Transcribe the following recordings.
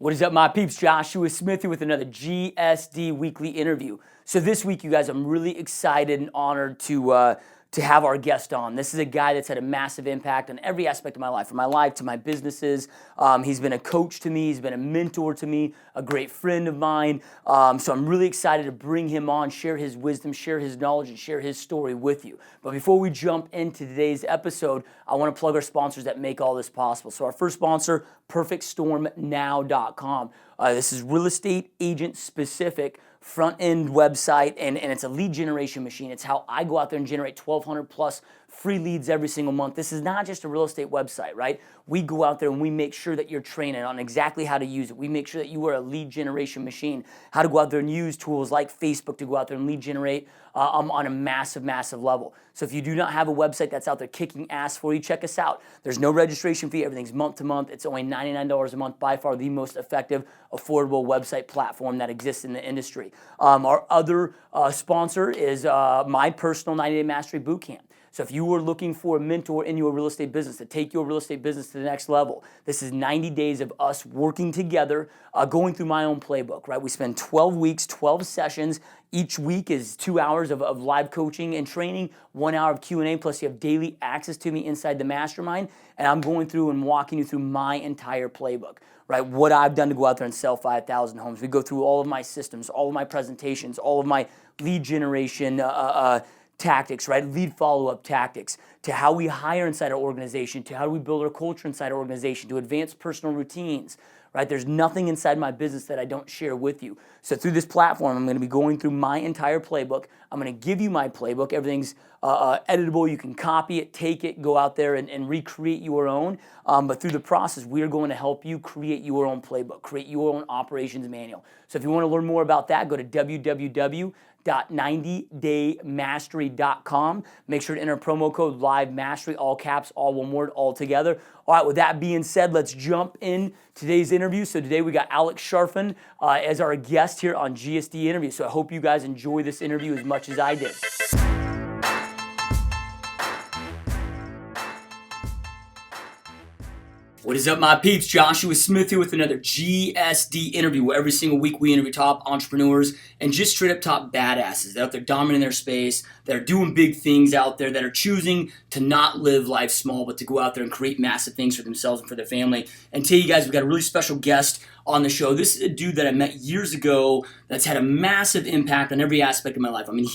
What is up, my peeps? Joshua Smith here with another GSD weekly interview. So this week, you guys, I'm really excited and honored to have our guest on. This is a guy that's had a massive impact on every aspect of my life, from my life to my businesses. He's been a coach to me. He's been a mentor to me, a great friend of mine. So I'm really excited to bring him on, share his wisdom, share his knowledge, and share his story with you. But before we jump into today's episode, I want to plug our sponsors that make all this possible. So our first sponsor, PerfectStormNow.com. This is real estate agent specific front-end website, and it's a lead generation machine. It's how I go out there and generate 1,200 plus free leads every single month. This is not just a real estate website, right? We go out there and we make sure that you're trained on exactly how to use it. We make sure that you are a lead generation machine, how to go out there and use tools like Facebook to go out there and lead generate on a massive, massive level. So if you do not have a website that's out there kicking ass for you, check us out. There's no registration fee. Everything's month to month. It's only $99 a month, by far the most effective, affordable website platform that exists in the industry. Our other sponsor is my personal 90-day mastery bootcamp. So if you are looking for a mentor in your real estate business to take your real estate business to the next level, this is 90 days of us working together, going through my own playbook, right? We spend 12 weeks, 12 sessions. Each week is 2 hours of live coaching and training, 1 hour of Q&A, plus you have daily access to me inside the mastermind, and I'm going through and walking you through my entire playbook, right? What I've done to go out there and sell 5,000 homes. We go through all of my systems, all of my presentations, all of my lead generation tactics, right? Lead follow-up tactics, to how we hire inside our organization, to how we build our culture inside our organization, to advance personal routines, right? There's nothing inside my business that I don't share with you. So through this platform, I'm going to be going through my entire playbook. I'm going to give you my playbook. Everything's editable. You can copy it, take it, go out there and recreate your own. But through the process, we are going to help you create your own playbook, create your own operations manual. So if you want to learn more about that, go to www.90daymastery.com. Make sure to enter promo code LIVEMASTERY, all caps, all one word, all together. All right, with that being said, let's jump in today's interview. So today we got Alex Charfen as our guest here on GSD Interview. So I hope you guys enjoy this interview as much as I did. What is up, my peeps? Joshua Smith here with another GSD interview, where every single week we interview top entrepreneurs and just straight up top badasses that are out there dominating their space, that are doing big things out there, that are choosing to not live life small, but to go out there and create massive things for themselves and for their family. And tell you guys, we've got a really special guest on the show. This is a dude that I met years ago that's had a massive impact on every aspect of my life. I mean,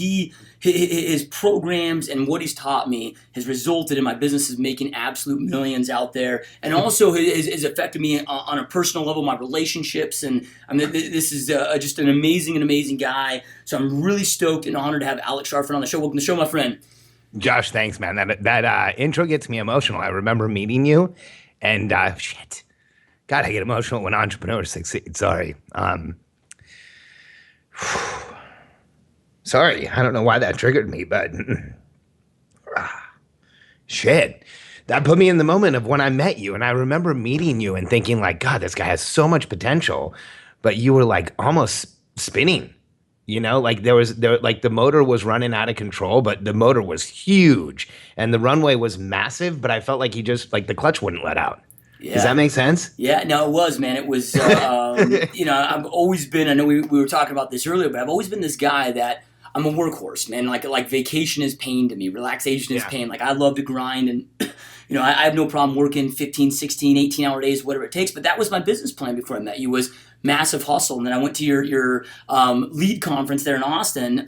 his programs and what he's taught me has resulted in my businesses making absolute millions out there, and also has affected me on a personal level, my relationships. And I mean, this is just an amazing guy. So I'm really stoked and honored to have Alex Charfen on the show. Welcome to the show, my friend. Josh, thanks, man. That intro gets me emotional. I remember meeting you, and shit. God, I get emotional when entrepreneurs succeed. Sorry. Sorry. I don't know why that triggered me, but shit. That put me in the moment of when I met you. And I remember meeting you and thinking like, God, this guy has so much potential. But you were like almost spinning, you know, like like the motor was running out of control, but the motor was huge and the runway was massive. But I felt like the clutch wouldn't let out. Yeah. Does that make sense? Yeah, no, it was, man. It was, you know, I've always been, I know we were talking about this earlier, but I've always been this guy that I'm a workhorse, man. Like vacation is pain to me. Relaxation is pain. Like I love to grind, and, you know, I have no problem working 15, 16, 18-hour days, whatever it takes. But that was my business plan before I met you, was massive hustle. And then I went to your lead conference there in Austin,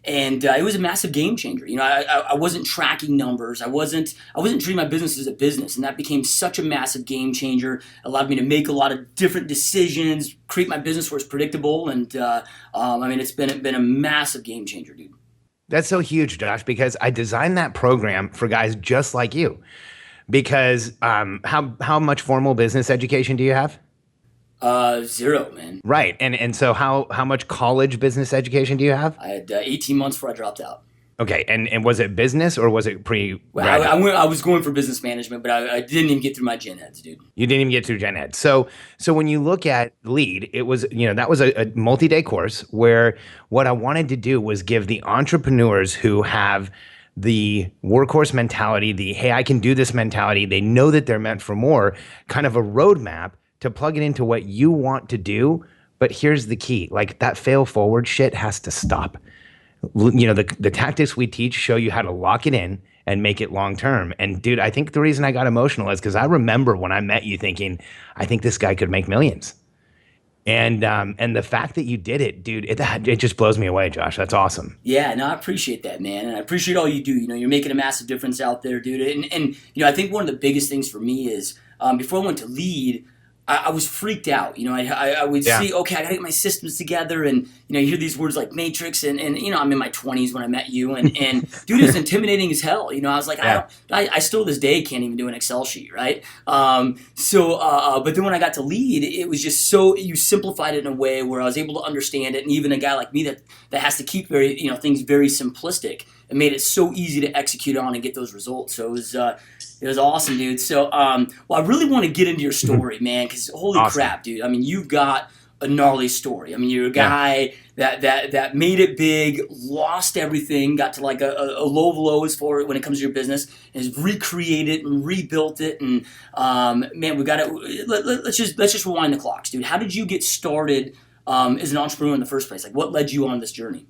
and it was a massive game changer. You know, I wasn't tracking numbers. I wasn't treating my business as a business, and that became such a massive game changer. It allowed me to make a lot of different decisions, create my business where it's predictable, and I mean, it's been a massive game changer, dude. That's so huge, Josh, because I designed that program for guys just like you. Because how much formal business education do you have? Zero, man. Right. And so how much college business education do you have? I had 18 months before I dropped out. Okay. And was it business or was it pre? Well, I was going for business management, but I didn't even get through my gen eds, dude. You didn't even get through gen ed. So when you look at LEAD, it was, you know, that was a multi-day course where what I wanted to do was give the entrepreneurs who have the workhorse mentality, the, hey, I can do this mentality, they know that they're meant for more, kind of a roadmap to plug it into what you want to do. But here's the key, like that fail forward shit has to stop. You know, the tactics we teach show you how to lock it in and make it long term. And dude, I think the reason I got emotional is because I remember when I met you thinking, I think this guy could make millions. And the fact that you did it, dude, it just blows me away, Josh. That's awesome. Yeah, no, I appreciate that, man. And I appreciate all you do. You know, you're making a massive difference out there, dude. And you know, I think one of the biggest things for me is before I went to lead, I was freaked out. You know, I would see, okay, I got to get my systems together. And, you know, you hear these words like matrix. And you know, I'm in my 20s when I met you. And dude, it was intimidating as hell. You know, I was like, I still to this day can't even do an Excel sheet, right? But then when I got to lead, it was just so, you simplified it in a way where I was able to understand it. And even a guy like me that has to keep things very simplistic, it made it so easy to execute on and get those results. So it was awesome, dude. So, well, I really want to get into your story, man, because holy crap, dude. I mean, you've got a gnarly story. I mean, you're a guy that made it big, lost everything, got to like a low of lows for it when it comes to your business, and has recreated and rebuilt it. And man, we got to let's just rewind the clocks, dude. How did you get started as an entrepreneur in the first place? Like, what led you on this journey?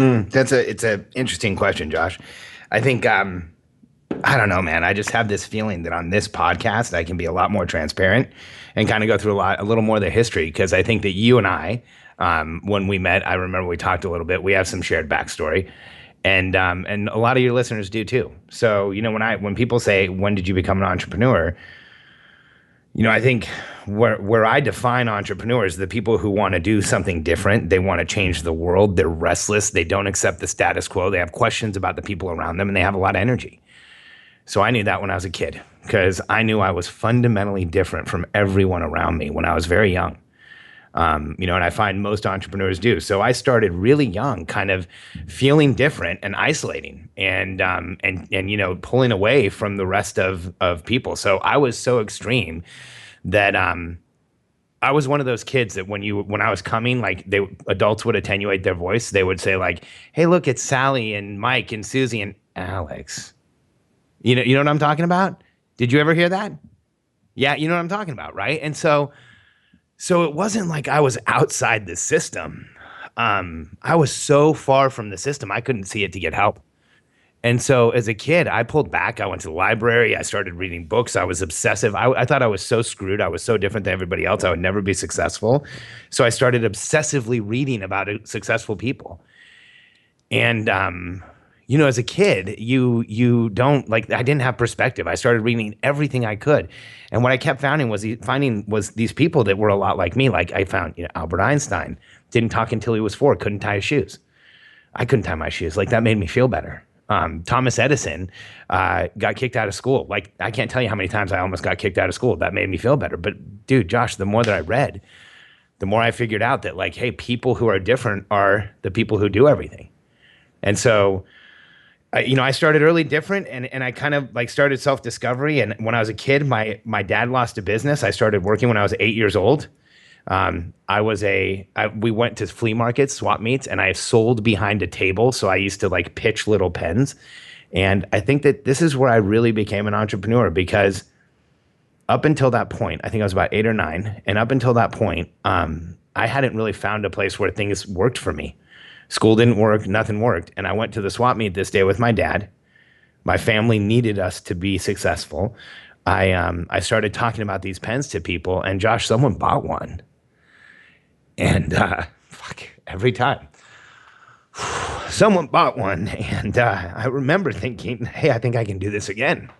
It's a interesting question, Josh. I think I don't know, man. I just have this feeling that on this podcast I can be a lot more transparent and kind of go through a little more of the history, because I think that you and I, when we met, I remember we talked a little bit. We have some shared backstory, and a lot of your listeners do too. So you know, when people say, "When did you become an entrepreneur?" You know, I think where I define entrepreneurs, the people who want to do something different, they want to change the world, they're restless, they don't accept the status quo, they have questions about the people around them, and they have a lot of energy. So I knew that when I was a kid, because I knew I was fundamentally different from everyone around me when I was very young. You know, and I find most entrepreneurs do. So I started really young, kind of feeling different and isolating and you know, pulling away from the rest of people. So I was so extreme that I was one of those kids that when I was coming, like adults would attenuate their voice. They would say like, "Hey, look, it's Sally and Mike and Susie and Alex." You know what I'm talking about? Did you ever hear that? Yeah, you know what I'm talking about, right? And so it wasn't like I was outside the system. I was so far from the system, I couldn't see it to get help. And so as a kid, I pulled back. I went to the library. I started reading books. I was obsessive. I thought I was so screwed. I was so different than everybody else. I would never be successful. So I started obsessively reading about successful people. And you know, as a kid, you don't like. I didn't have perspective. I started reading everything I could, and what I kept finding was these people that were a lot like me. Like I found, you know, Albert Einstein didn't talk until he was 4, couldn't tie his shoes. I couldn't tie my shoes. Like that made me feel better. Thomas Edison got kicked out of school. Like I can't tell you how many times I almost got kicked out of school. That made me feel better. But dude, Josh, the more that I read, the more I figured out that like, hey, people who are different are the people who do everything, and so. You know, I started early different and I kind of like started self-discovery. And when I was a kid, my dad lost a business. I started working when I was 8 years old. We went to flea markets, swap meets, and I sold behind a table. So I used to like pitch little pens. And I think that this is where I really became an entrepreneur, because up until that point, I think I was about 8 or 9. And up until that point, I hadn't really found a place where things worked for me. School didn't work, nothing worked. And I went to the swap meet this day with my dad. My family needed us to be successful. I started talking about these pens to people, and Josh, someone bought one. And every time. Someone bought one, and I remember thinking, hey, I think I can do this again.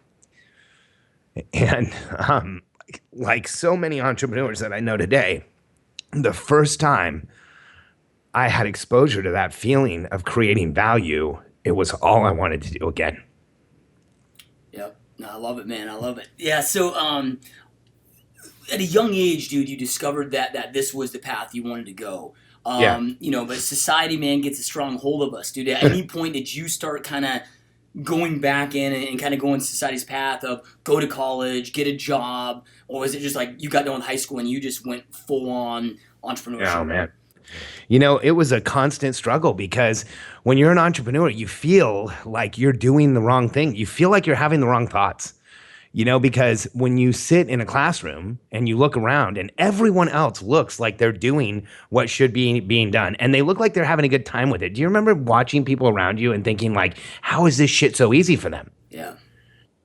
And like so many entrepreneurs that I know today, the first time I had exposure to that feeling of creating value, it was all I wanted to do again. Yep. No, I love it, man. I love it. Yeah. So, at a young age, dude, you discovered that this was the path you wanted to go. You know, but society, man, gets a strong hold of us, dude. At any point did you start kind of going back in and kind of going society's path of go to college, get a job, or was it just like you got done with high school and you just went full on entrepreneurship? Oh man. You know, it was a constant struggle, because when you're an entrepreneur, you feel like you're doing the wrong thing. You feel like you're having the wrong thoughts. Because when you sit in a classroom and you look around and everyone else looks like they're doing what should be being done and they look like they're having a good time with it. Do you remember watching people around you and thinking like, how is this shit so easy for them? Yeah.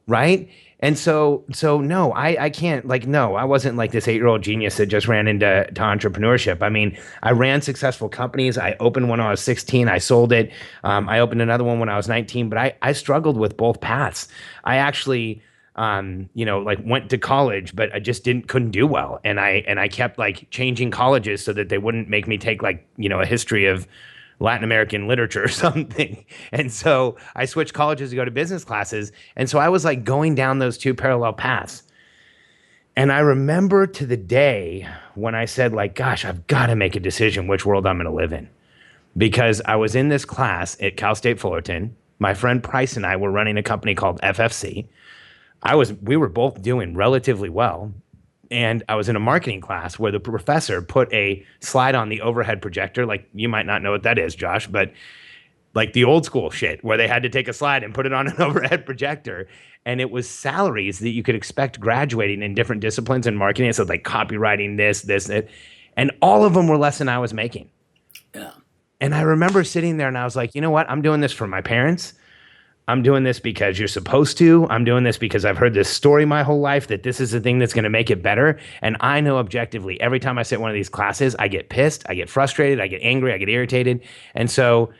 Right? And so no, I can't, like, no, I wasn't like this 8-year-old genius that just ran into entrepreneurship. I mean, I ran successful companies. I opened one when I was 16. I sold it. I opened another one when I was 19, but I struggled with both paths. I actually, like went to college, but I just couldn't do well. And I kept like changing colleges so that they wouldn't make me take like, a history of Latin American literature or something. And so I switched colleges to go to business classes. And so I was like going down those two parallel paths. And I remember to the day when I said like, gosh, I've got to make a decision which world I'm going to live in. Because I was in this class at Cal State Fullerton. My friend Price and I were running a company called FFC. We were both doing relatively well. And I was in a marketing class where the professor put a slide on the overhead projector. Like, you might not know what that is, Josh, but like the old school shit where they had to take a slide and put it on an overhead projector. And it was salaries that you could expect graduating in different disciplines in marketing. So like copywriting, this. And all of them were less than I was making. Yeah. And I remember sitting there and I was like, you know what? I'm doing this for my parents. I'm doing this because you're supposed to. I'm doing this because I've heard this story my whole life that this is the thing that's going to make it better. And I know objectively, every time I sit in one of these classes, I get pissed, I get frustrated, I get angry, I get irritated. And so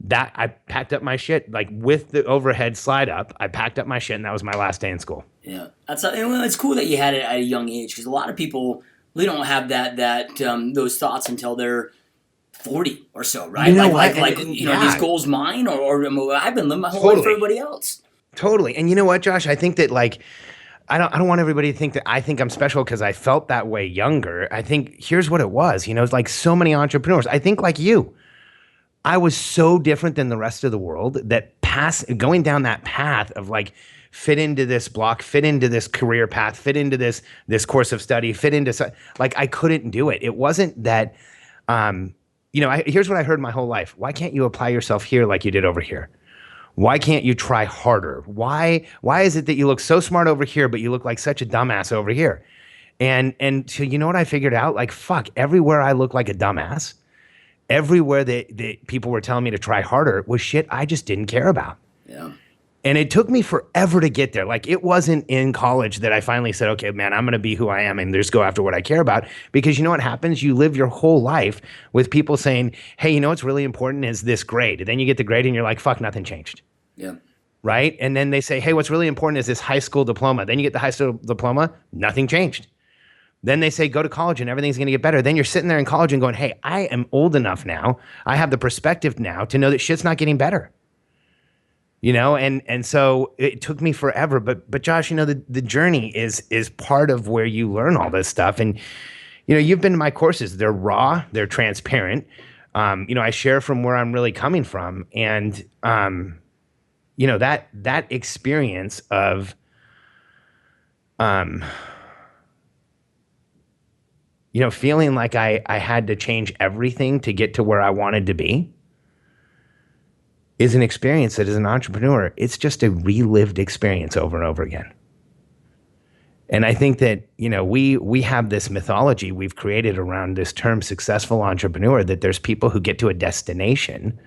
that I packed up my shit, like with the overhead slide up, I packed up my shit and that was my last day in school. Yeah. It's cool that you had it at a young age because a lot of people, they don't have those thoughts until they're 40 or so, right? These goals mine or I've been living my whole life for everybody else. Totally. And you know what, Josh? I think that like, I don't want everybody to think that I think I'm special because I felt that way younger. I think here's what it was, it's like so many entrepreneurs. I think like you, I was so different than the rest of the world that going down that path of like, fit into this block, fit into this career path, fit into this course of study, fit into, like, I couldn't do it. It wasn't that, here's what I heard my whole life. Why can't you apply yourself here like you did over here? Why can't you try harder? Why is it that you look so smart over here, but you look like such a dumbass over here? And so you know what I figured out? Like, fuck, everywhere I look like a dumbass, everywhere that people were telling me to try harder was shit I just didn't care about. Yeah. And it took me forever to get there. Like, it wasn't in college that I finally said, okay, man, I'm going to be who I am and just go after what I care about. Because you know what happens? You live your whole life with people saying, hey, what's really important is this grade. And then you get the grade and you're like, fuck, nothing changed. Yeah. Right? And then they say, hey, what's really important is this high school diploma. Then you get the high school diploma, nothing changed. Then they say, go to college and everything's going to get better. Then you're sitting there in college and going, hey, I am old enough now. I have the perspective now to know that shit's not getting better. And so it took me forever, but Josh, the journey is part of where you learn all this stuff. And, you've been to my courses, they're raw, they're transparent. I share from where I'm really coming from. And, that experience of, feeling like I had to change everything to get to where I wanted to be is an experience that as an entrepreneur, it's just a relived experience over and over again. And I think that, we have this mythology we've created around this term successful entrepreneur, that there's people who get to a destination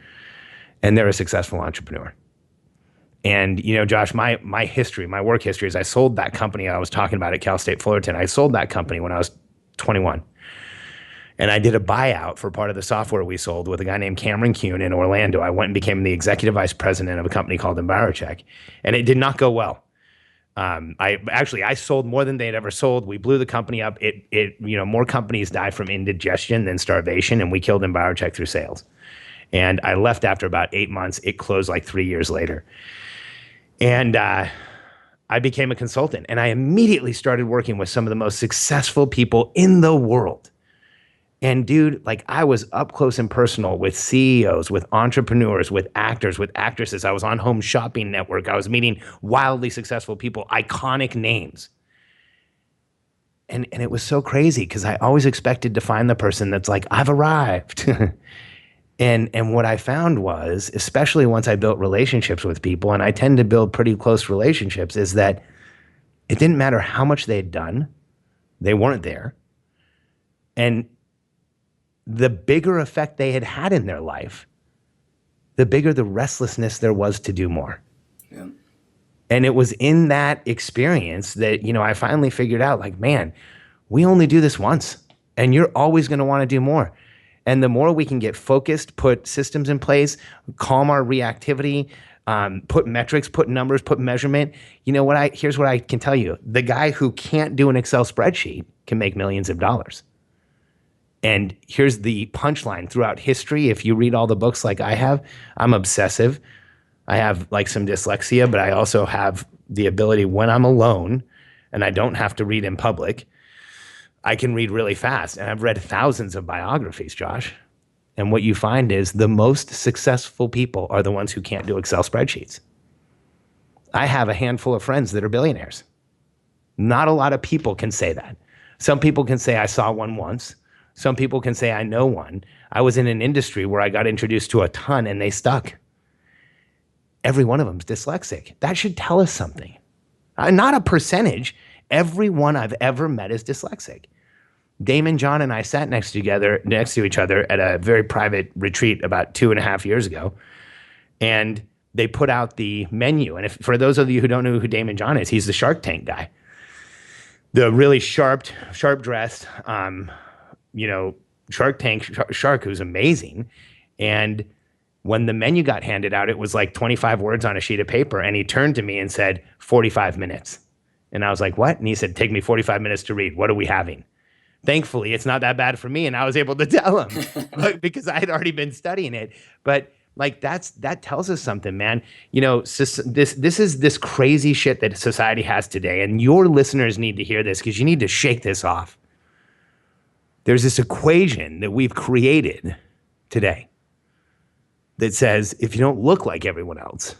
and they're a successful entrepreneur. And, Josh, my work history is I sold that company I was talking about at Cal State Fullerton. I sold that company when I was 21. And I did a buyout for part of the software we sold with a guy named Cameron Kuhn in Orlando. I went and became the executive vice president of a company called EnviroCheck, and it did not go well. I sold more than they had ever sold. We blew the company up. More companies die from indigestion than starvation, and we killed EnviroCheck through sales. And I left after about 8 months. It closed like 3 years later. And I became a consultant, and I immediately started working with some of the most successful people in the world. And dude, like, I was up close and personal with CEOs, with entrepreneurs, with actors, with actresses. I was on Home Shopping Network. I was meeting wildly successful people, iconic names. And it was so crazy because I always expected to find the person that's like, I've arrived. And what I found was, especially once I built relationships with people, and I tend to build pretty close relationships, is that It didn't matter how much they had done. They weren't there. And the bigger effect they had had in their life, the bigger the restlessness there was to do more. Yeah. And it was in that experience that, I finally figured out, like, man, we only do this once and you're always going to want to do more. And the more we can get focused, put systems in place, calm our reactivity, put metrics, put numbers, put measurement. Here's what I can tell you. The guy who can't do an Excel spreadsheet can make millions of dollars. And here's the punchline throughout history. If you read all the books like I have, I'm obsessive. I have like some dyslexia, but I also have the ability when I'm alone and I don't have to read in public, I can read really fast. And I've read thousands of biographies, Josh. And what you find is the most successful people are the ones who can't do Excel spreadsheets. I have a handful of friends that are billionaires. Not a lot of people can say that. Some people can say I saw one once. Some people can say I know one. I was in an industry where I got introduced to a ton and they stuck. Every one of them is dyslexic. That should tell us something. Not a percentage. Everyone I've ever met is dyslexic. Damon, John, and I sat next to each other at a very private retreat about 2.5 years ago. And they put out the menu. And for those of you who don't know who Damon John is, he's the Shark Tank guy. The really sharp dressed, Shark Tank shark who's amazing. And when the menu got handed out, it was like 25 words on a sheet of paper. And he turned to me and said, 45 minutes. And I was like, what? And he said, take me 45 minutes to read. What are we having? Thankfully, it's not that bad for me. And I was able to tell him because I had already been studying it. But like that tells us something, man. This is this crazy shit that society has today. And your listeners need to hear this because you need to shake this off. There's this equation that we've created today that says if you don't look like everyone else,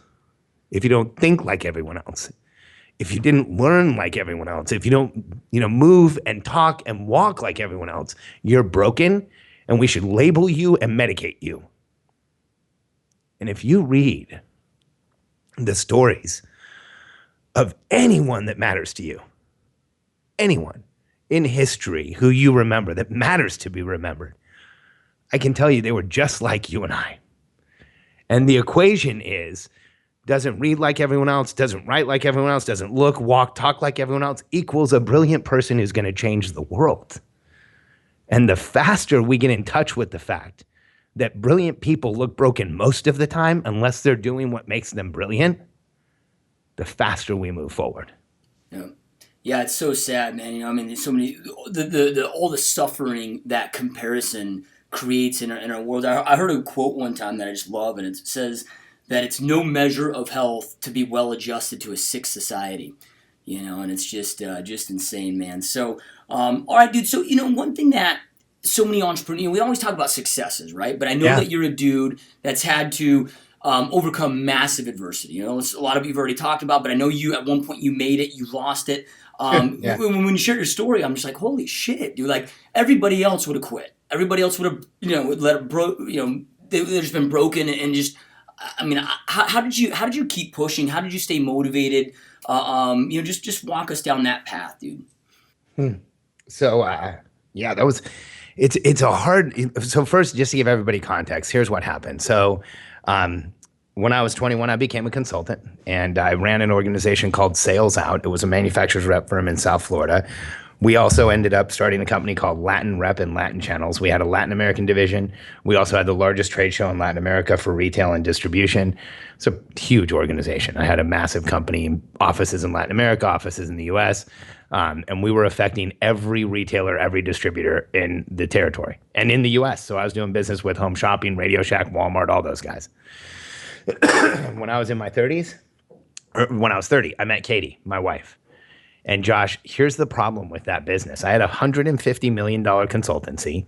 if you don't think like everyone else, if you didn't learn like everyone else, if you don't, move and talk and walk like everyone else, you're broken and we should label you and medicate you. And if you read the stories of anyone that matters to you, anyone in history who you remember that matters to be remembered, I can tell you they were just like you and I. And the equation is doesn't read like everyone else, doesn't write like everyone else, doesn't look, walk, talk like everyone else, equals a brilliant person who's going to change the world. And the faster we get in touch with the fact that brilliant people look broken most of the time, unless they're doing what makes them brilliant, the faster we move forward. Yeah, it's so sad, man. There's so many, all the suffering that comparison creates in our world. I heard a quote one time that I just love, and it says that it's no measure of health to be well adjusted to a sick society, and it's just insane, man. So, all right, dude. So, one thing that so many entrepreneurs, we always talk about successes, right? But I know that you're a dude that's had to overcome massive adversity. It's a lot of you've already talked about, but I know you at one point you made it, you lost it. When you share your story, I'm just like, holy shit, dude! Like everybody else would have quit. Everybody else would have, let it they've just been broken and just. How did you keep pushing? How did you stay motivated? Just walk us down that path, dude. So, that was, it's a hard, so first, just to give everybody context, here's what happened. So, when I was 21, I became a consultant and I ran an organization called Sales Out. It was a manufacturer's rep firm in South Florida. We also ended up starting a company called Latin Rep and Latin Channels. We had a Latin American division. We also had the largest trade show in Latin America for retail and distribution. It's a huge organization. I had a massive company, offices in Latin America, offices in the US, and we were affecting every retailer, every distributor in the territory and in the US. So I was doing business with Home Shopping, Radio Shack, Walmart, all those guys. When I was in my 30s, or when I was 30, I met Katie, my wife. And Josh, here's the problem with that business. I had a $150 million consultancy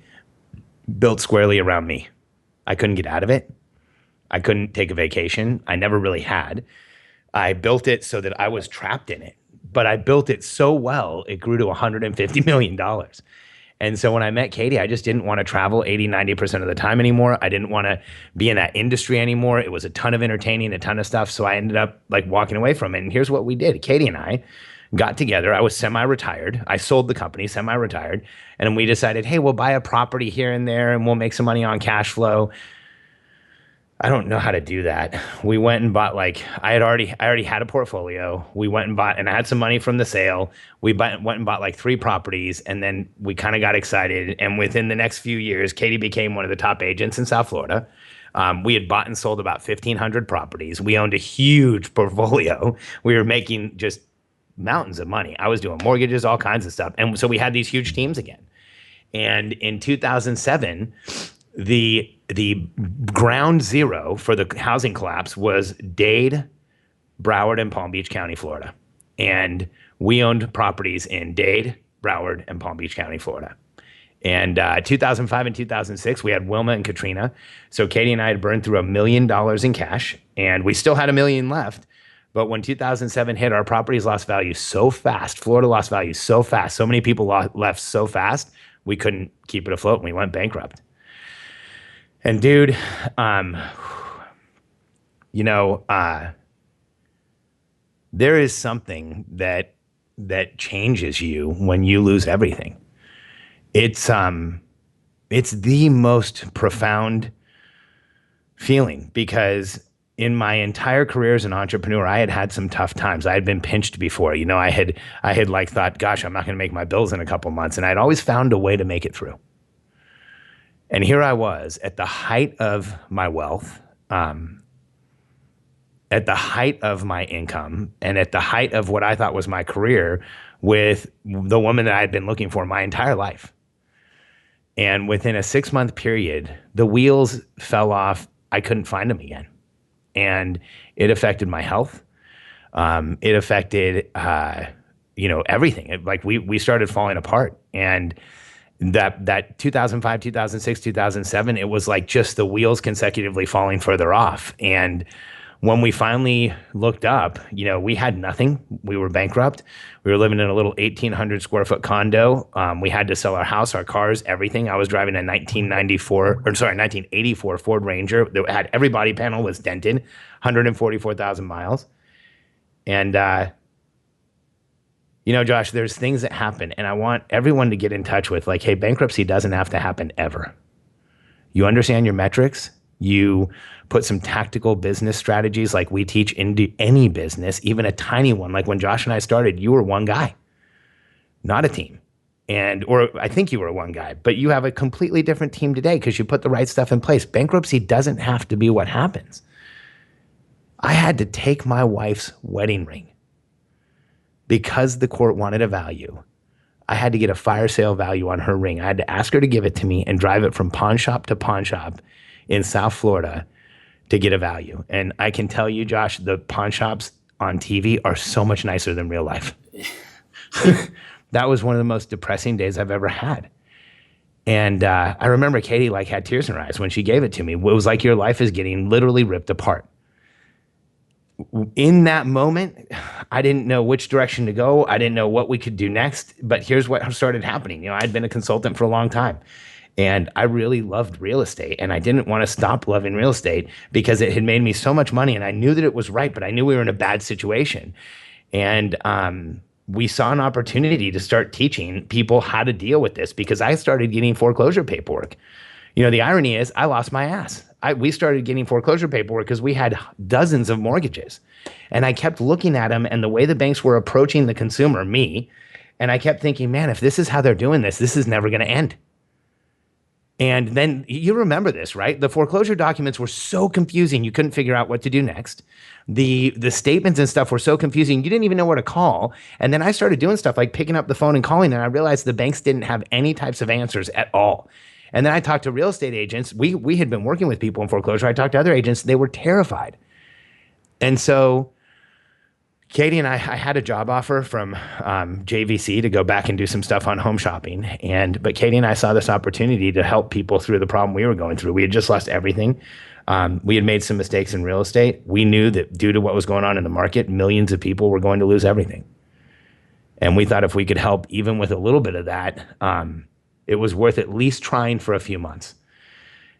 built squarely around me. I couldn't get out of it. I couldn't take a vacation. I never really had. I built it so that I was trapped in it. But I built it so well, it grew to $150 million. And so when I met Katie, I just didn't want to travel 80-90% of the time anymore. I didn't want to be in that industry anymore. It was a ton of entertaining, a ton of stuff. So I ended up like walking away from it. And here's what we did. Katie and I got together. I was semi-retired. I sold the company, semi-retired. And we decided, hey, we'll buy a property here and there and we'll make some money on cash flow. I don't know how to do that. We went and bought I already had a portfolio. We went and bought, and I had some money from the sale. Went and bought like 3 properties, and then we kind of got excited. And within the next few years, Katie became one of the top agents in South Florida. We had bought and sold about 1,500 properties. We owned a huge portfolio. We were making just mountains of money. I was doing mortgages, all kinds of stuff. And so we had these huge teams again. And in 2007, the ground zero for the housing collapse was Dade, Broward, and Palm Beach County, Florida. And we owned properties in Dade, Broward, and Palm Beach County, Florida. And 2005 and 2006, we had Wilma and Katrina. So Katie and I had burned through $1 million in cash, and we still had $1 million left. But when 2007 hit, our properties lost value so fast. Florida lost value so fast. So many people left so fast, we couldn't keep it afloat, and we went bankrupt. And dude, there is something that changes you when you lose everything. It's the most profound feeling, because in my entire career as an entrepreneur, I had some tough times. I had been pinched before. I had thought, gosh, I'm not going to make my bills in a couple months. And I'd always found a way to make it through. And here I was at the height of my wealth, at the height of my income, and at the height of what I thought was my career with the woman that I had been looking for my entire life. And within a 6-month period, the wheels fell off. I couldn't find them again. And it affected my health. It affected, everything. We started falling apart. And that 2005, 2006, 2007, it was like just the wheels consecutively falling further off. And when we finally looked up, we had nothing. We were bankrupt. We were living in a little 1,800 square foot condo. We had to sell our house, our cars, everything. I was driving a 1984 Ford Ranger that had every body panel was dented, 144,000 miles. And, Josh, there's things that happen, and I want everyone to get in touch with, hey, bankruptcy doesn't have to happen ever. You understand your metrics. You put some tactical business strategies like we teach into any business, even a tiny one. Like when Josh and I started, you were one guy, not a team. Or I think you were one guy, but you have a completely different team today because you put the right stuff in place. Bankruptcy doesn't have to be what happens. I had to take my wife's wedding ring because the court wanted a value. I had to get a fire sale value on her ring. I had to ask her to give it to me and drive it from pawn shop to pawn shop in South Florida to get a value. And I can tell you, Josh, the pawn shops on TV are so much nicer than real life. That was one of the most depressing days I've ever had. And I remember Katie had tears in her eyes when she gave it to me. It was like your life is getting literally ripped apart. In that moment, I didn't know which direction to go. I didn't know what we could do next. But here's what started happening. I'd been a consultant for a long time. And I really loved real estate, and I didn't want to stop loving real estate because it had made me so much money, and I knew that it was right, but I knew we were in a bad situation. And we saw an opportunity to start teaching people how to deal with this because I started getting foreclosure paperwork. The irony is I lost my ass. We started getting foreclosure paperwork because we had dozens of mortgages, and I kept looking at them and the way the banks were approaching the consumer, me, and I kept thinking, man, if this is how they're doing this is never going to end. And then you remember this, right? The foreclosure documents were so confusing, you couldn't figure out what to do next. The statements and stuff were so confusing, you didn't even know where to call. And then I started doing stuff like picking up the phone and calling, and I realized the banks didn't have any types of answers at all. And then I talked to real estate agents. We had been working with people in foreclosure. I talked to other agents. They were terrified. And so Katie and I had a job offer from JVC to go back and do some stuff on home shopping. But Katie and I saw this opportunity to help people through the problem we were going through. We had just lost everything. We had made some mistakes in real estate. We knew that due to what was going on in the market, millions of people were going to lose everything. And we thought if we could help even with a little bit of that, it was worth at least trying for a few months.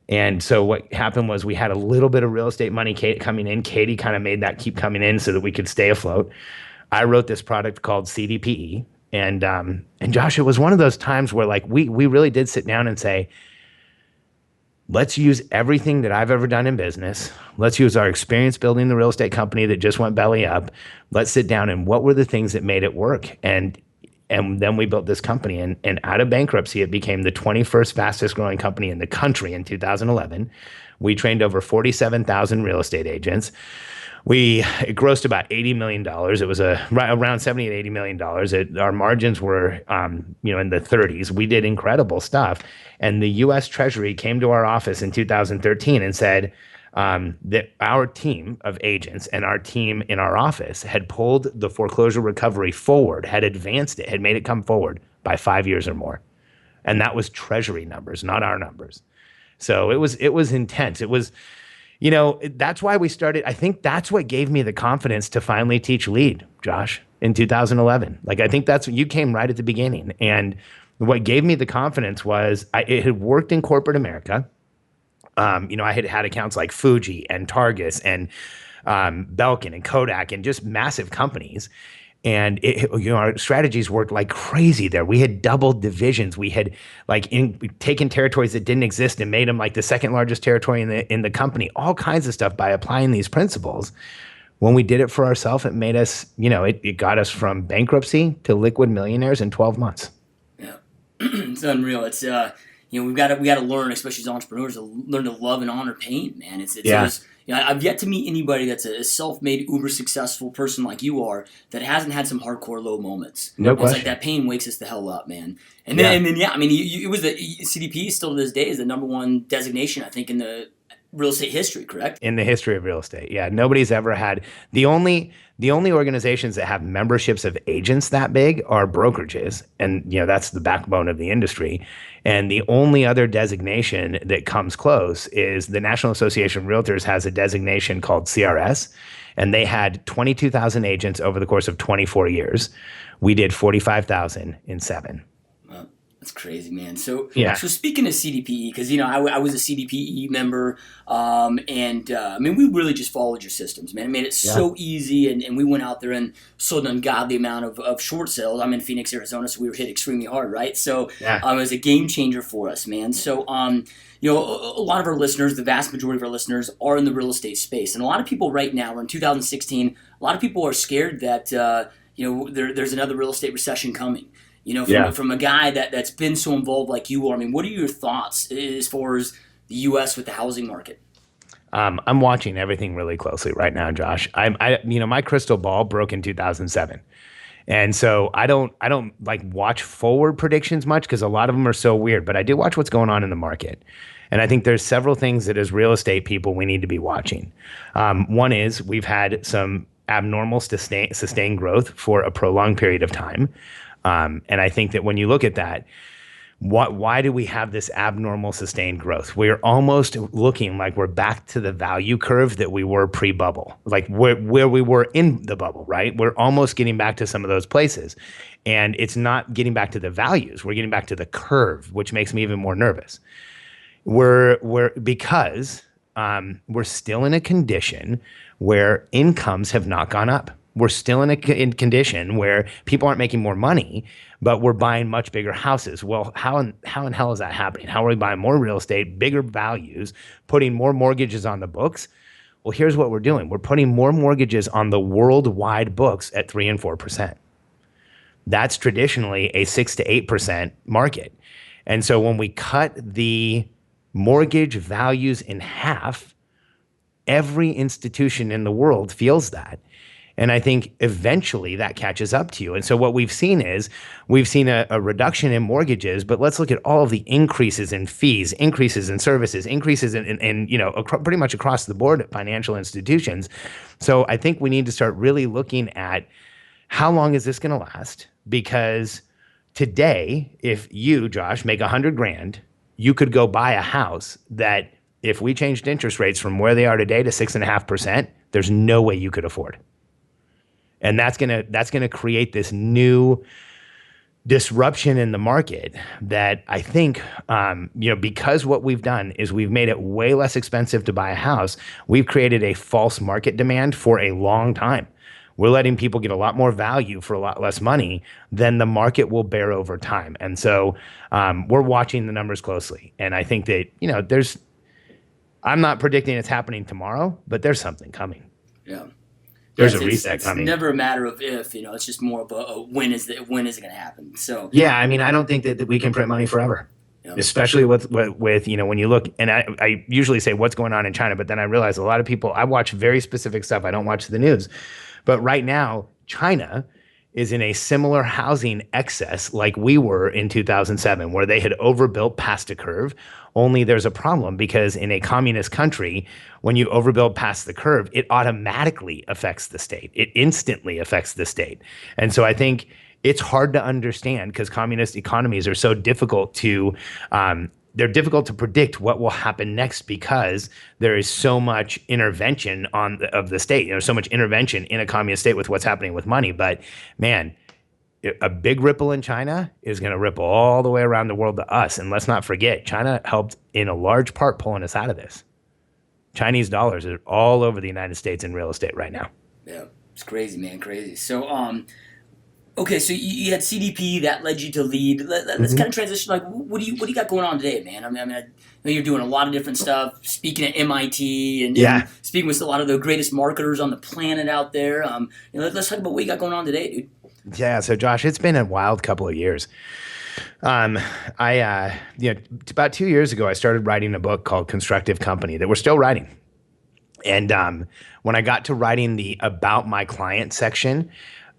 And so what happened was we had a little bit of real estate money coming in. Katie kind of made that keep coming in so that we could stay afloat. I wrote this product called CDPE. And Josh, it was one of those times where like we really did sit down and say, let's use everything that I've ever done in business. Let's use our experience building the real estate company that just went belly up. Let's sit down and what were the things that made it work? And then we built this company, and out of bankruptcy, it became the 21st fastest growing company in the country in 2011. We trained over 47,000 real estate agents. It grossed about $80 million. It was around $70 and $80 million. Our margins were, in the 30s. We did incredible stuff. And the U.S. Treasury came to our office in 2013 and said that our team of agents and our team in our office had pulled the foreclosure recovery forward, had advanced it, had made it come forward by 5 years or more. And that was Treasury numbers, not our numbers. So it was intense. It was, that's why we started. I think that's what gave me the confidence to finally teach lead, Josh, in 2011. Like, I think that's when you came right at the beginning. And what gave me the confidence was it had worked in corporate America. I had accounts like Fuji and Targus and Belkin and Kodak and just massive companies. And our strategies worked like crazy there. We had doubled divisions. We had taken territories that didn't exist and made them like the second largest territory in the company. All kinds of stuff by applying these principles. When we did it for ourselves, it made us, it got us from bankruptcy to liquid millionaires in 12 months. Yeah, it's unreal. It's we got to learn, especially as entrepreneurs, to learn to love and honor pain, man. It's I've yet to meet anybody that's a self-made, uber successful person like you are that hasn't had some hardcore low moments. No question. It's like that pain wakes us the hell up, man. And then, it was the CDP still to this day is the number one designation, I think, in the real estate history, correct? In the history of real estate, yeah. Nobody's ever had the only organizations that have memberships of agents that big are brokerages, and that's the backbone of the industry. And the only other designation that comes close is the National Association of Realtors has a designation called CRS, and they had 22,000 agents over the course of 24 years. We did 45,000 in 7. That's crazy, man. So speaking of CDPE, because I was a CDPE member, we really just followed your systems, man. It made it so easy, and we went out there and sold an ungodly amount of short sales. I'm in Phoenix, Arizona, so we were hit extremely hard, right? So it was a game changer for us, man. So a lot of our listeners, the vast majority of our listeners, are in the real estate space, and a lot of people right now, we're in 2016. A lot of people are scared that there's another real estate recession coming. From a guy that's been so involved like you are. I mean, what are your thoughts as far as the U.S. with the housing market? I'm watching everything really closely right now, Josh. My crystal ball broke in 2007. And so I don't like watch forward predictions much because a lot of them are so weird, but I do watch what's going on in the market. And I think there's several things that as real estate people we need to be watching. One is we've had some abnormal sustained growth for a prolonged period of time. And I think that when you look at that, why do we have this abnormal sustained growth? We're almost looking like we're back to the value curve that we were pre-bubble, like where we were in the bubble, right? We're almost getting back to some of those places. And it's not getting back to the values. We're getting back to the curve, which makes me even more nervous. Because we're still in a condition where incomes have not gone up. We're still in a condition where people aren't making more money, but we're buying much bigger houses. Well, how in hell is that happening? How are we buying more real estate, bigger values, putting more mortgages on the books? Well, here's what we're doing. We're putting more mortgages on the worldwide books at 3 and 4%. That's traditionally a 6 to 8% market. And so when we cut the mortgage values in half, every institution in the world feels that. And I think eventually that catches up to you. And so what we've seen is a reduction in mortgages, but let's look at all of the increases in fees, increases in services, increases in pretty much across the board at financial institutions. So I think we need to start really looking at how long is this going to last? Because today, if you, Josh, make $100,000, you could go buy a house that if we changed interest rates from where they are today to 6.5%, there's no way you could afford. And that's gonna create this new disruption in the market that I think, because what we've done is we've made it way less expensive to buy a house. We've created a false market demand for a long time. we're letting people get a lot more value for a lot less money, then the market will bear over time. And so we're watching the numbers closely. And I think that, I'm not predicting it's happening tomorrow, but there's something coming. Yeah. There's a reset coming. It's never a matter of if, it's just more of a when is it going to happen? So yeah, I mean, I don't think that we can print money forever, especially with when you look, and I usually say what's going on in China, but then I realize a lot of people, I watch very specific stuff. I don't watch the news, but right now, China is in a similar housing excess like we were in 2007, where they had overbuilt past a curve. Only there's a problem because in a communist country, when you overbuild past the curve, it automatically affects the state. It instantly affects the state. And so I think it's hard to understand because communist economies are so difficult to they're difficult to predict what will happen next because there is so much intervention of the state. So much intervention in a communist state with what's happening with money. But man, a big ripple in China is going to ripple all the way around the world to us. And let's not forget, China helped in a large part pulling us out of this. Chinese dollars are all over the United States in real estate right now. Yeah, it's crazy, man, crazy. So, okay, so you had CDP that led you to lead. Let's kind of transition. Like, what do you got going on today, man? I know you're doing a lot of different stuff. Speaking at MIT and speaking with a lot of the greatest marketers on the planet out there. Let's talk about what you got going on today, dude. Yeah, so Josh, it's been a wild couple of years. About 2 years ago, I started writing a book called Constructive Company that we're still writing. And when I got to writing the About My Client section,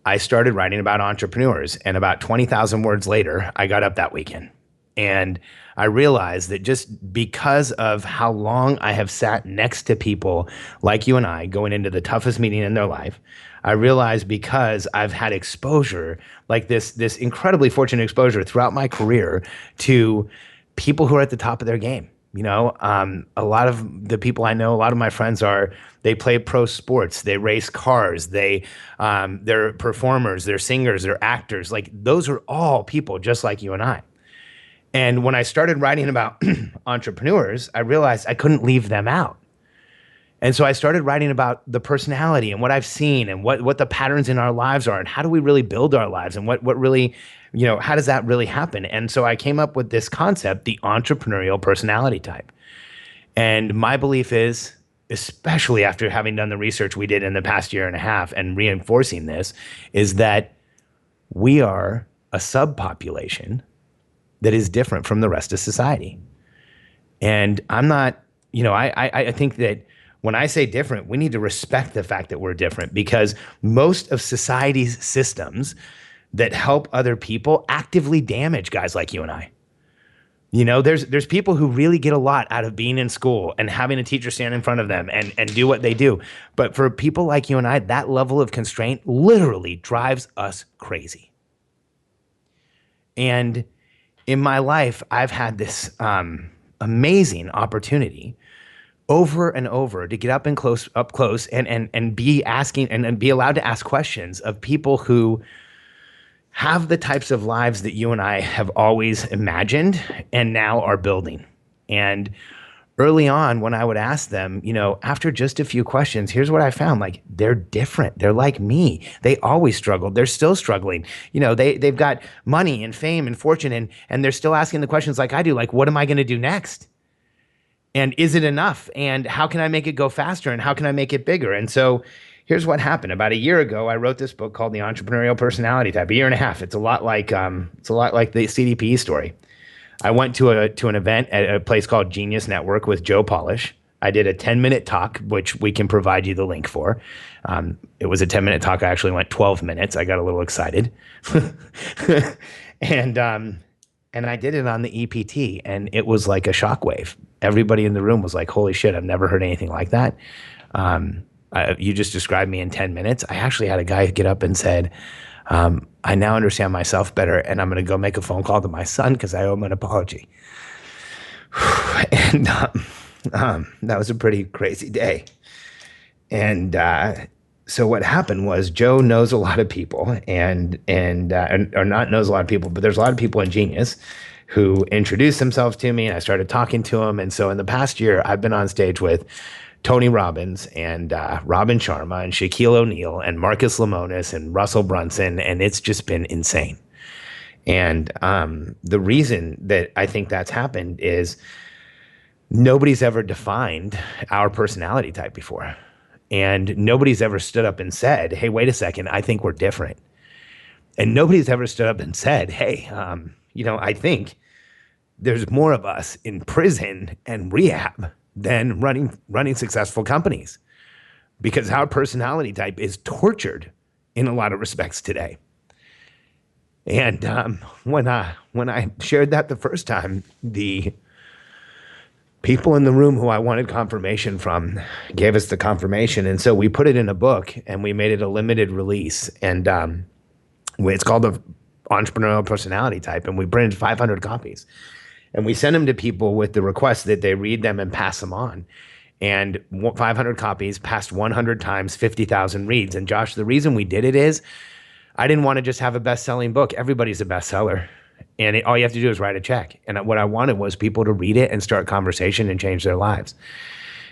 I started writing about entrepreneurs. And about 20,000 words later, I got up that weekend. And I realized that just because of how long I have sat next to people like you and I going into the toughest meeting in their life, I realized because I've had exposure, like this incredibly fortunate exposure throughout my career to people who are at the top of their game. A lot of the people I know, a lot of my friends they play pro sports, they race cars, they're performers, they're singers, they're actors. Like those are all people just like you and I. And when I started writing about entrepreneurs, I realized I couldn't leave them out. And so I started writing about the personality and what I've seen and what the patterns in our lives are and how do we really build our lives and what really, how does that really happen? And so I came up with this concept, the entrepreneurial personality type. And my belief is, especially after having done the research we did in the past year and a half and reinforcing this, is that we are a subpopulation that is different from the rest of society. And I'm not, I think that when I say different, we need to respect the fact that we're different because most of society's systems that help other people actively damage guys like you and I. There's people who really get a lot out of being in school and having a teacher stand in front of them and do what they do. But for people like you and I, that level of constraint literally drives us crazy. And in my life, I've had this amazing opportunity over and over to get up close and be asking and be allowed to ask questions of people who have the types of lives that you and I have always imagined and now are building. And early on, when I would ask them, after just a few questions, here's what I found. Like, they're different. They're like me. They always struggled. They're still struggling. They've got money and fame and fortune and they're still asking the questions like I do, like, what am I going to do next? And is it enough? And how can I make it go faster? And how can I make it bigger? And so here's what happened. About a year ago, I wrote this book called The Entrepreneurial Personality Type. A year and a half. It's a lot like the CDP story. I went to an event at a place called Genius Network with Joe Polish. I did a 10-minute talk, which we can provide you the link for. It was a 10-minute talk. I actually went 12 minutes. I got a little excited. And I did it on the EPT, and it was like a shockwave. Everybody in the room was like, holy shit, I've never heard anything like that. You just described me in 10 minutes. I actually had a guy get up and said, I now understand myself better, and I'm going to go make a phone call to my son because I owe him an apology. And that was a pretty crazy day. And so what happened was Joe knows a lot of people, or not knows a lot of people, but there's a lot of people in Genius who introduced themselves to me, and I started talking to them. And so in the past year, I've been on stage with Tony Robbins and Robin Sharma and Shaquille O'Neal and Marcus Lemonis and Russell Brunson, and it's just been insane. And the reason that I think that's happened is nobody's ever defined our personality type before. And nobody's ever stood up and said, hey, wait a second, I think we're different. And nobody's ever stood up and said, hey, I think there's more of us in prison and rehab than running successful companies, because our personality type is tortured in a lot of respects today. And when I shared that the first time, the people in the room who I wanted confirmation from gave us the confirmation. And so we put it in a book and we made it a limited release. And it's called the Entrepreneurial Personality Type. And we printed 500 copies. And we sent them to people with the request that they read them and pass them on. And 500 copies passed 100 times, 50,000 reads. And Josh, the reason we did it is I didn't want to just have a best-selling book. Everybody's a bestseller. And all you have to do is write a check. And what I wanted was people to read it and start conversation and change their lives.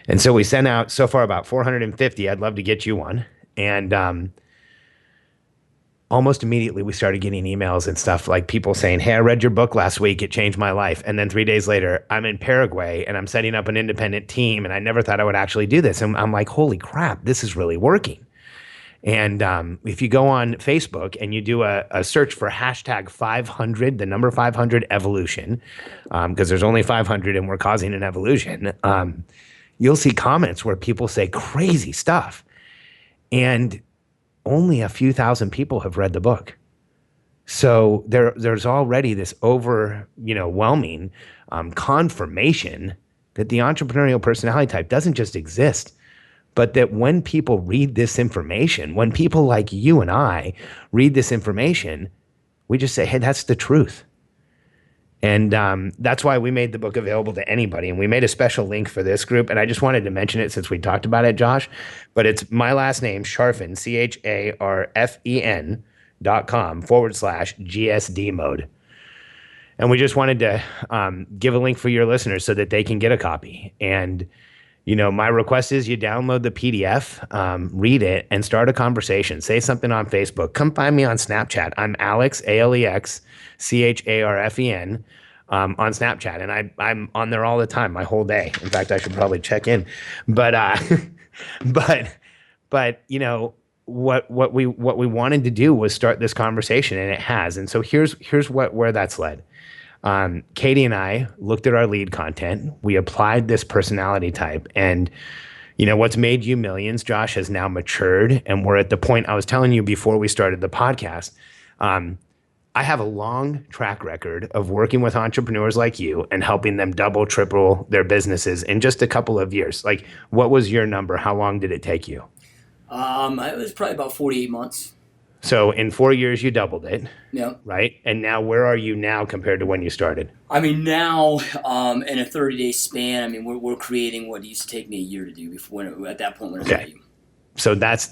And so we sent out so far about 450. I'd love to get you one. And almost immediately we started getting emails and stuff like people saying, hey, I read your book last week. It changed my life. And then 3 days later, I'm in Paraguay and I'm setting up an independent team. And I never thought I would actually do this. And I'm like, holy crap, this is really working. And if you go on Facebook and you do a search for hashtag 500, the number 500 evolution, because there's only 500 and we're causing an evolution, you'll see comments where people say crazy stuff. And only a few thousand people have read the book. So there's already this overwhelming confirmation that the entrepreneurial personality type doesn't just exist, but that when people read this information, when people like you and I read this information, we just say, hey, that's the truth. And that's why we made the book available to anybody. And we made a special link for this group. And I just wanted to mention it since we talked about it, Josh. But it's my last name, Charfen, CHARFEN.com/GSD mode. And we just wanted to give a link for your listeners so that they can get a copy. And my request is you download the PDF, read it, and start a conversation. Say something on Facebook. Come find me on Snapchat. I'm Alex, Alex Charfen, on Snapchat. And I'm on there all the time, my whole day. In fact, I should probably check in. But what we wanted to do was start this conversation, and it has. And so here's where that's led. Katie and I looked at our lead content. We applied this personality type, and what's made you millions, Josh, has now matured. And we're at the point I was telling you before we started the podcast. I have a long track record of working with entrepreneurs like you and helping them double, triple their businesses in just a couple of years. Like, what was your number? How long did it take you? It was probably about 48 months. So in 4 years, you doubled it. Yeah. Right? And now where are you now compared to when you started? I mean, now in a 30-day span, I mean, we're creating what used to take me a year to do before at that point when I met you. So that's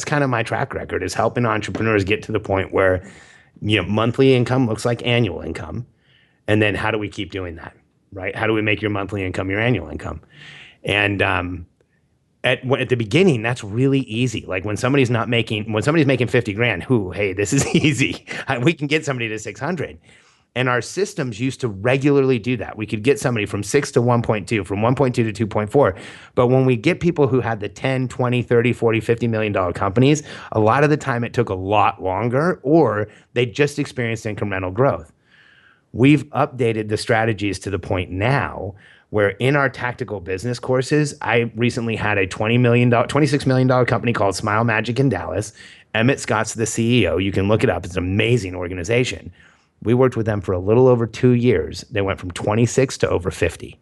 kind of my track record, is helping entrepreneurs get to the point where, monthly income looks like annual income. And then how do we keep doing that, right? How do we make your monthly income your annual income? And at the beginning, that's really easy. Like when somebody's making 50 grand, hey, this is easy. We can get somebody to 600. And our systems used to regularly do that. We could get somebody from 6 to 1.2, from 1.2 to 2.4. But when we get people who had the 10, 20, 30, 40, $50 million companies, a lot of the time it took a lot longer, or they just experienced incremental growth. We've updated the strategies to the point now where in our tactical business courses, I recently had a $26 million company called Smile Magic in Dallas. Emmett Scott's the CEO. You can look it up. It's an amazing organization. We worked with them for a little over 2 years. They went from 26 to over 50.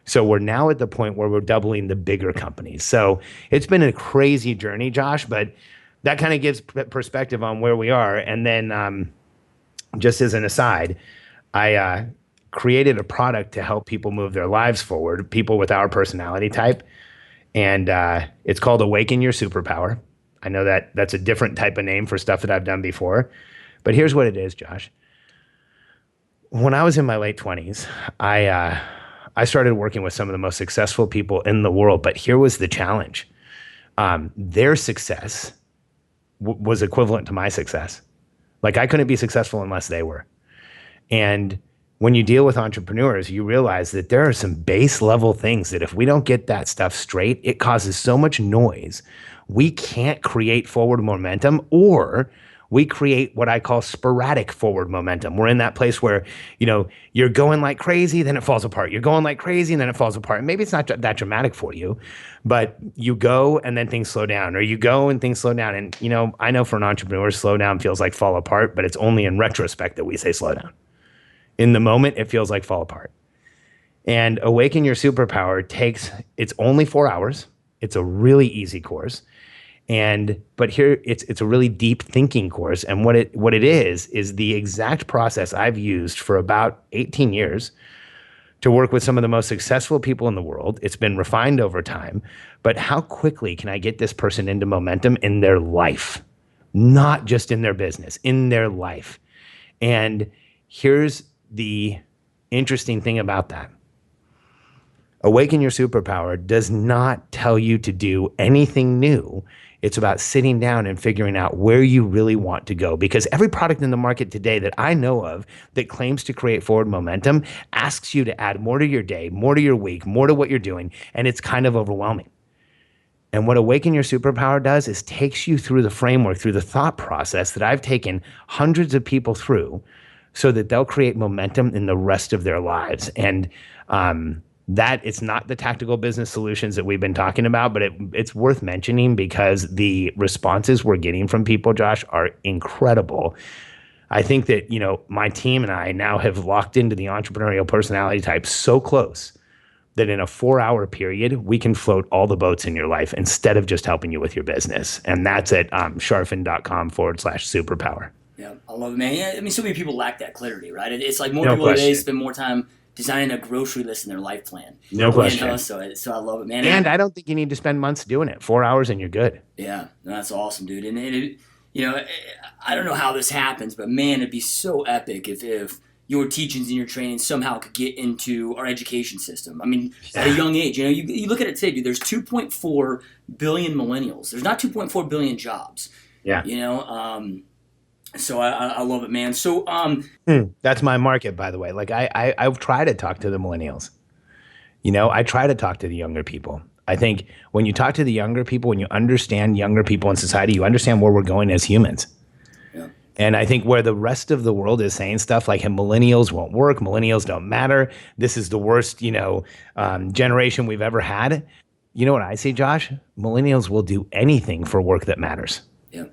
So we're now at the point where we're doubling the bigger companies. So it's been a crazy journey, Josh, but that kind of gives perspective on where we are. And then just as an aside, I created a product to help people move their lives forward, people with our personality type. And it's called Awaken Your Superpower. I know that that's a different type of name for stuff that I've done before. But here's what it is, Josh. When I was in my late 20s, I I started working with some of the most successful people in the world, but here was the challenge. Their success was equivalent to my success. Like I couldn't be successful unless they were. And when you deal with entrepreneurs, you realize that there are some base level things that if we don't get that stuff straight, it causes so much noise. We can't create forward momentum, or we create what I call sporadic forward momentum. We're in that place where, you're going like crazy, then it falls apart. You're going like crazy, and then it falls apart. And maybe it's not that dramatic for you, but you go and then things slow down, or you go and things slow down. And, I know for an entrepreneur, slow down feels like fall apart, but it's only in retrospect that we say slow down. In the moment, it feels like fall apart. And Awaken Your Superpower it's only 4 hours. It's a really easy course. But here it's a really deep thinking course. And what it is the exact process I've used for about 18 years to work with some of the most successful people in the world. It's been refined over time, but how quickly can I get this person into momentum in their life? Not just in their business, in their life. And here's the interesting thing about that. Awaken Your Superpower does not tell you to do anything new. It's about sitting down and figuring out where you really want to go. Because every product in the market today that I know of that claims to create forward momentum asks you to add more to your day, more to your week, more to what you're doing, and it's kind of overwhelming. And what Awaken Your Superpower does is takes you through the framework, through the thought process that I've taken hundreds of people through so that they'll create momentum in the rest of their lives. And that it's not the tactical business solutions that we've been talking about, but it's worth mentioning because the responses we're getting from people, Josh, are incredible. I think that, my team and I now have locked into the entrepreneurial personality type so close that in a 4-hour period, we can float all the boats in your life instead of just helping you with your business. And that's at charfen.com/superpower. Yeah, I love it, man. Yeah, I mean, so many people lack that clarity, right? It's like more No people question. today spend more time designing a grocery list in their life plan. No question. So I love it, man. And I don't think you need to spend months doing it. 4 hours and you're good. Yeah, that's awesome, dude. And I don't know how this happens, but man, it'd be so epic if your teachings and your training somehow could get into our education system. I mean, at a young age, you look at it today, dude, there's 2.4 billion millennials. There's not 2.4 billion jobs. Yeah. So I love it, man. So that's my market, by the way. Like I try to talk to the millennials. I try to talk to the younger people. I think when you talk to the younger people, when you understand younger people in society, you understand where we're going as humans. Yeah. And I think where the rest of the world is saying stuff like, hey, millennials won't work, millennials don't matter, this is the worst, generation we've ever had. You know what I say, Josh? Millennials will do anything for work that matters. Yeah.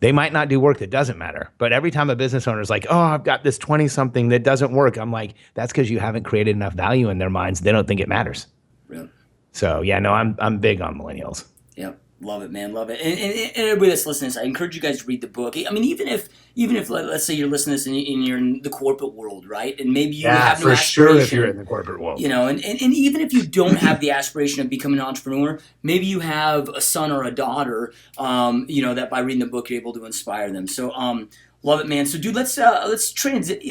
They might not do work that doesn't matter. But every time a business owner is like, oh, I've got this 20-something that doesn't work, I'm like, that's because you haven't created enough value in their minds. They don't think it matters. Yeah. So, yeah, no, I'm big on millennials. Yep. Love it, man. Love it. And everybody that's listening to this, I encourage you guys to read the book. I mean, even if let's say you're listening to this and you're in the corporate world, right? And maybe you have no aspiration. Sure if you're in the corporate world. And even if you don't have the aspiration of becoming an entrepreneur, maybe you have a son or a daughter, that by reading the book you're able to inspire them. So, love it, man. So, dude, let's transit.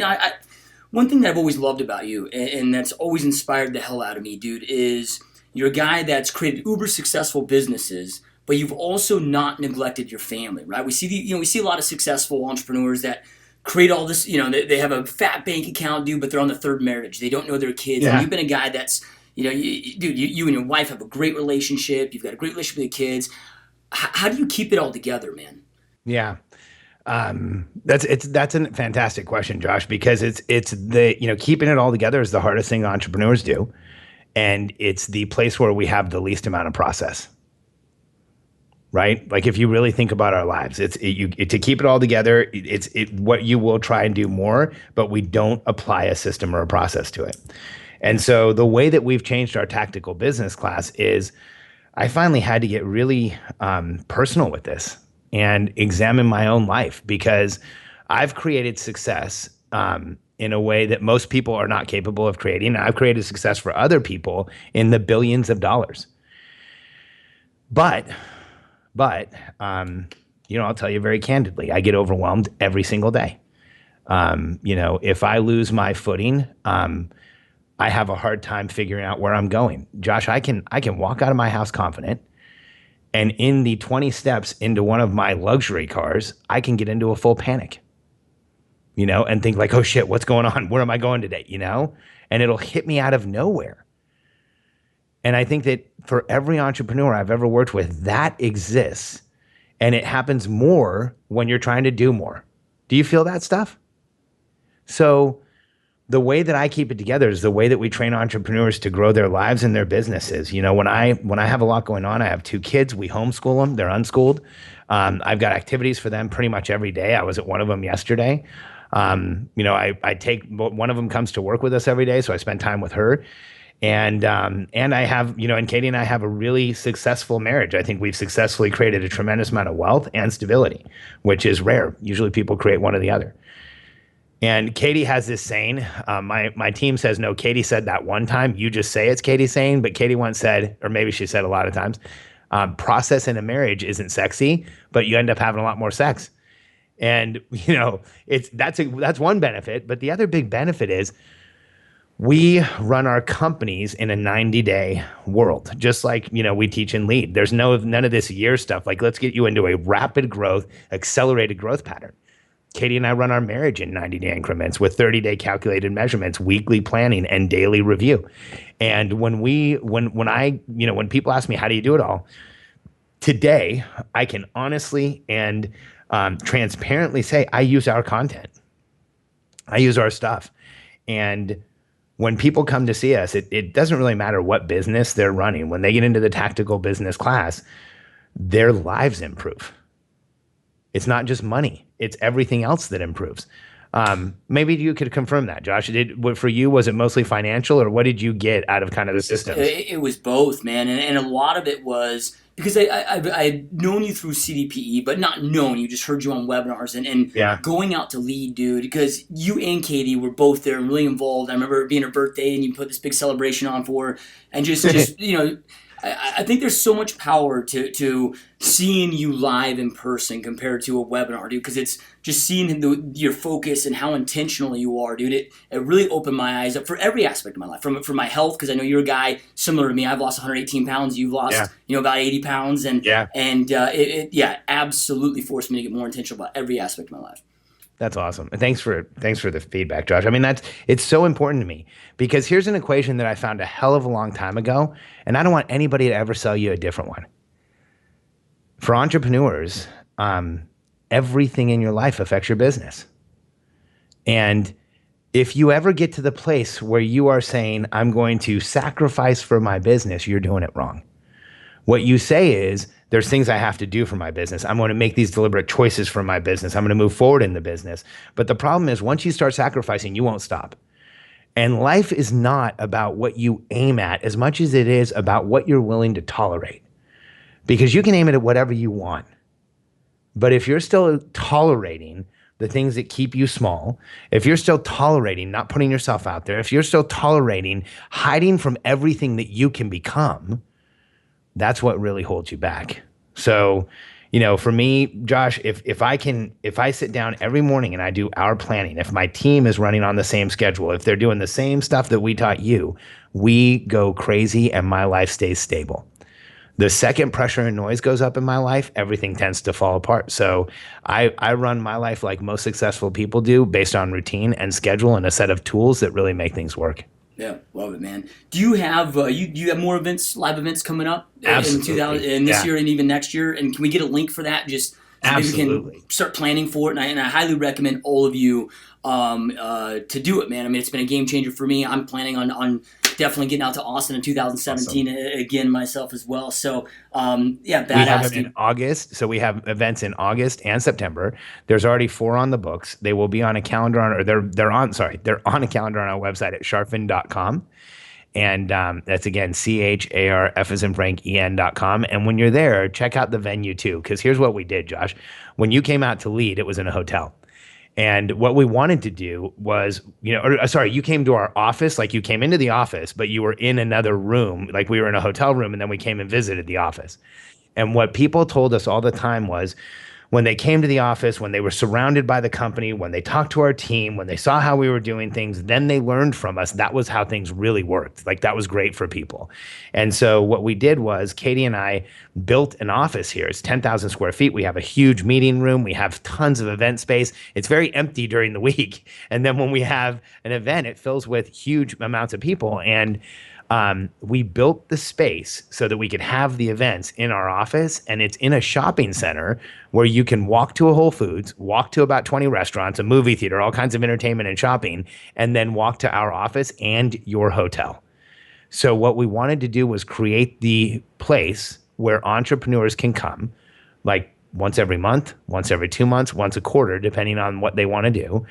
One thing that I've always loved about you, and that's always inspired the hell out of me, dude, is you're a guy that's created uber successful businesses, but you've also not neglected your family, right? We see we see a lot of successful entrepreneurs that create all this, they have a fat bank account, dude, but they're on the third marriage. They don't know their kids. Yeah. And you've been a guy that's, you and your wife have a great relationship. You've got a great relationship with the kids. How do you keep it all together, man? Yeah. That's a fantastic question, Josh, because it's the, keeping it all together is the hardest thing entrepreneurs do. And it's the place where we have the least amount of process. Right? Like if you really think about our lives, to keep it all together, it's what you will try and do more, but we don't apply a system or a process to it. And so the way that we've changed our tactical business class is I finally had to get really personal with this and examine my own life, because I've created success in a way that most people are not capable of creating. And I've created success for other people in the billions of dollars. But I'll tell you very candidly, I get overwhelmed every single day. If I lose my footing, I have a hard time figuring out where I'm going. Josh, I can walk out of my house confident, and in the 20 steps into one of my luxury cars, I can get into a full panic, and think like, oh shit, what's going on? Where am I going today? And it'll hit me out of nowhere. And I think that for every entrepreneur I've ever worked with, that exists. And it happens more when you're trying to do more. Do you feel that stuff? So the way that I keep it together is the way that we train entrepreneurs to grow their lives and their businesses. When I have a lot going on, I have 2 kids. We homeschool them. They're unschooled. I've got activities for them pretty much every day. I was at one of them yesterday. I take one of them comes to work with us every day, so I spend time with her. And I have, and Katie and I have a really successful marriage. I think we've successfully created a tremendous amount of wealth and stability, which is rare. Usually people create one or the other. And Katie has this saying, my team says, no, Katie said that one time. You just say it's Katie's saying, but Katie once said, or maybe she said a lot of times, process in a marriage isn't sexy, but you end up having a lot more sex. And, that's one benefit. But the other big benefit is, we run our companies in a 90-day world, just like, we teach and lead. There's none of this year stuff. Like, let's get you into a rapid growth, accelerated growth pattern. Katie and I run our marriage in 90-day increments with 30-day calculated measurements, weekly planning, and daily review. And when people ask me, how do you do it all? Today, I can honestly and transparently say, I use our content. I use our stuff. And when people come to see us, it doesn't really matter what business they're running. When they get into the tactical business class, their lives improve. It's not just money. It's everything else that improves. Maybe you could confirm that, Josh. For you, was it mostly financial, or what did you get out of kind of the systems? It was both, man. And a lot of it was because I've known you through CDPE, but not known you, just heard you on webinars and going out to lead, dude, because you and Katie were both there and really involved. I remember it being her birthday and you put this big celebration on for her, and just I think there's so much power to seeing you live in person compared to a webinar, dude, because it's just seeing your focus and how intentional you are, dude. It really opened my eyes up for every aspect of my life, from my health, because I know you're a guy similar to me. I've lost 118 pounds. You've lost, about 80 pounds. And it absolutely forced me to get more intentional about every aspect of my life. That's awesome. Thanks for the feedback, Josh. I mean, it's so important to me, because here's an equation that I found a hell of a long time ago, and I don't want anybody to ever sell you a different one. For entrepreneurs, everything in your life affects your business. And if you ever get to the place where you are saying, I'm going to sacrifice for my business, you're doing it wrong. What you say is, there's things I have to do for my business. I'm going to make these deliberate choices for my business. I'm going to move forward in the business. But the problem is, once you start sacrificing, you won't stop. And life is not about what you aim at as much as it is about what you're willing to tolerate. Because you can aim it at whatever you want. But if you're still tolerating the things that keep you small, if you're still tolerating not putting yourself out there, if you're still tolerating hiding from everything that you can become, that's what really holds you back. So, for me, Josh, if I sit down every morning and I do our planning, if my team is running on the same schedule, if they're doing the same stuff that we taught you, we go crazy and my life stays stable. The second pressure and noise goes up in my life, everything tends to fall apart. So I run my life like most successful people do, based on routine and schedule and a set of tools that really make things work. Yeah, love it, man. Do you have you have more events, live events coming up Absolutely. in this year and even next year? And can we get a link for that? Just so Absolutely. maybe we can start planning for it. And I highly recommend all of you to do it, man. I mean, it's been a game changer for me. I'm planning on definitely getting out to Austin in 2017 again myself as well. So badass. We have them in August. So we have events in August and September. There's already 4 on the books. They will be on a calendar they're on a calendar on our website at charfen.com. And that's again, CHARF as in Frank, EN.com. And when you're there, check out the venue too. Because here's what we did, Josh. When you came out to lead, it was in a hotel. And what we wanted to do was, you came to our office, like you came into the office, but you were in another room, like we were in a hotel room, and then we came and visited the office. And what people told us all the time was, when they came to the office, when they were surrounded by the company, when they talked to our team, when they saw how we were doing things, then they learned from us. That was how things really worked. Like that was great for people. And so what we did was Katie and I built an office here. It's 10,000 square feet. We have a huge meeting room. We have tons of event space. It's very empty during the week. And then when we have an event, it fills with huge amounts of people. And we built the space so that we could have the events in our office, and it's in a shopping center where you can walk to a Whole Foods, walk to about 20 restaurants, a movie theater, all kinds of entertainment and shopping, and then walk to our office and your hotel. So what we wanted to do was create the place where entrepreneurs can come, like once every month, once every 2 months, once a quarter, depending on what they want to do,